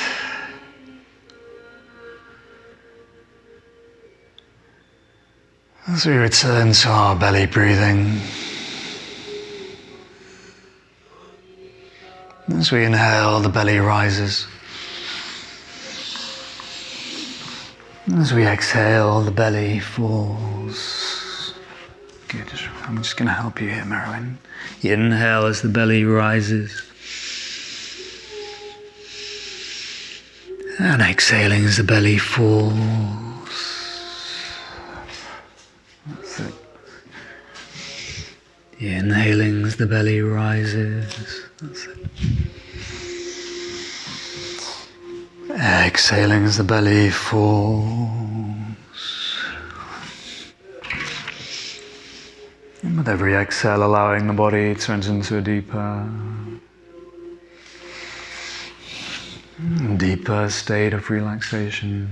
As we return to our belly breathing, as we inhale, the belly rises. As we exhale, the belly falls. Good. I'm just going to help you here, Merwin. You inhale as the belly rises. And exhaling as the belly falls. That's it. Inhaling as the belly rises. That's it. Exhaling as the belly falls. And with every exhale, allowing the body to enter into a deeper state of relaxation.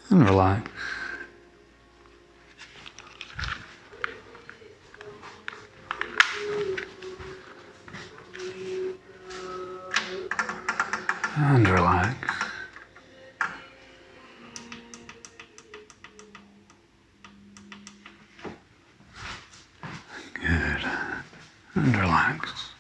And relax. And relax. Good. And relax.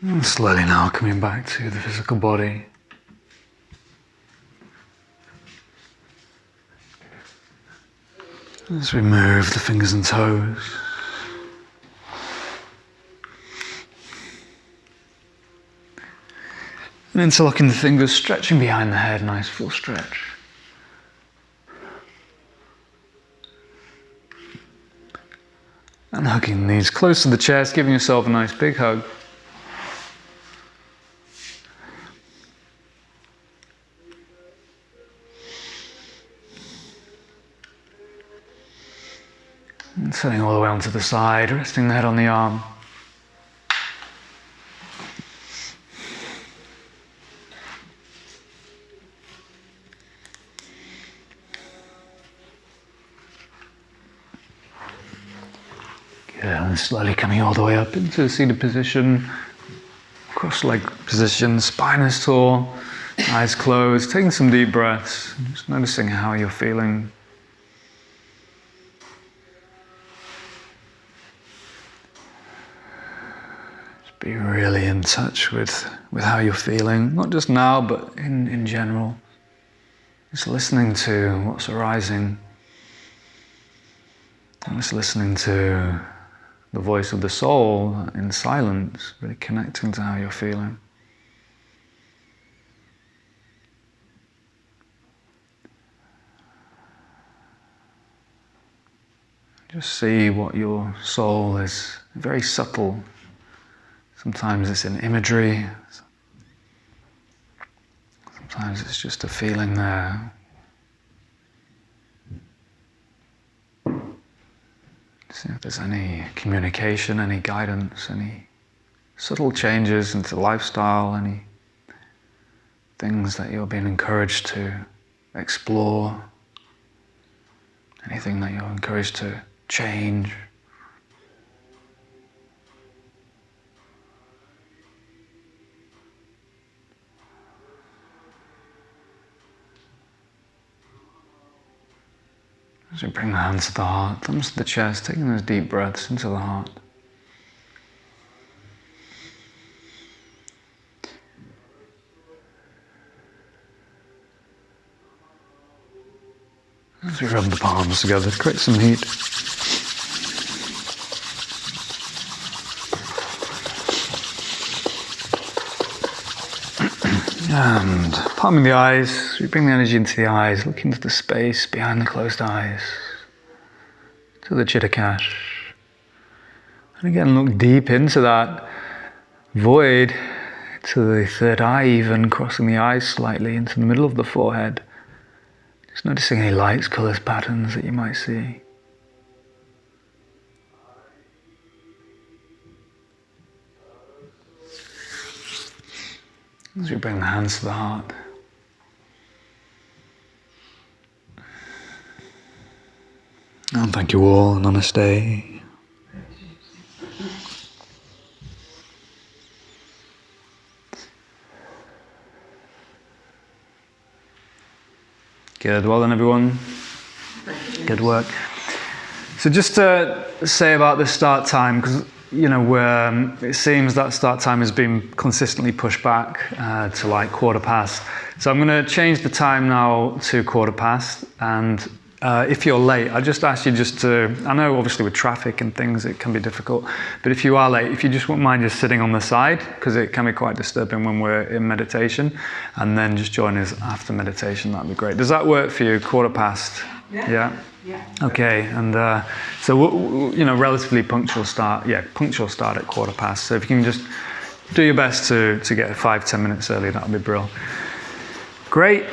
And slowly now coming back to the physical body. Let's remove the fingers and toes. And interlocking the fingers, stretching behind the head, nice full stretch. And hugging the knees close to the chest, giving yourself a nice big hug. And turning all the way onto the side, resting the head on the arm. Good, and slowly coming all the way up into the seated position, cross-leg position, spine is tall, eyes closed, taking some deep breaths, just noticing how you're feeling. Be really in touch with how you're feeling, not just now, but in general. Just listening to what's arising. And just listening to the voice of the soul in silence, really connecting to how you're feeling. Just see what your soul is, very subtle. Sometimes it's in imagery, sometimes it's just a feeling there. See if there's any communication, any guidance, any subtle changes into lifestyle, any things that you're being encouraged to explore, anything that you're encouraged to change. As we bring the hands to the heart, thumbs to the chest, taking those deep breaths into the heart. As we rub the palms together, create some heat. And palming the eyes, we bring the energy into the eyes, look into the space behind the closed eyes, to the Chittakash. And again, look deep into that void, to the third eye even, crossing the eyes slightly into the middle of the forehead. Just noticing any lights, colours, patterns that you might see. As we bring the hands to the heart. And thank you all, namaste. Good, well done everyone. Good work. So just to say about the start time, because it seems that start time has been consistently pushed back to like 1:15. So I'm going to change the time now to 1:15. And if you're late, I just ask you I know obviously with traffic and things it can be difficult, but if you are late, if you just wouldn't mind just sitting on the side, because it can be quite disturbing when we're in meditation, and then just join us after meditation, that'd be great. Does that work for you, 1:15? Yeah? Yeah. Okay, and so relatively punctual start. Yeah, punctual start at 1:15. So if you can just do your best to get 5-10 minutes early, that would be brilliant. Great.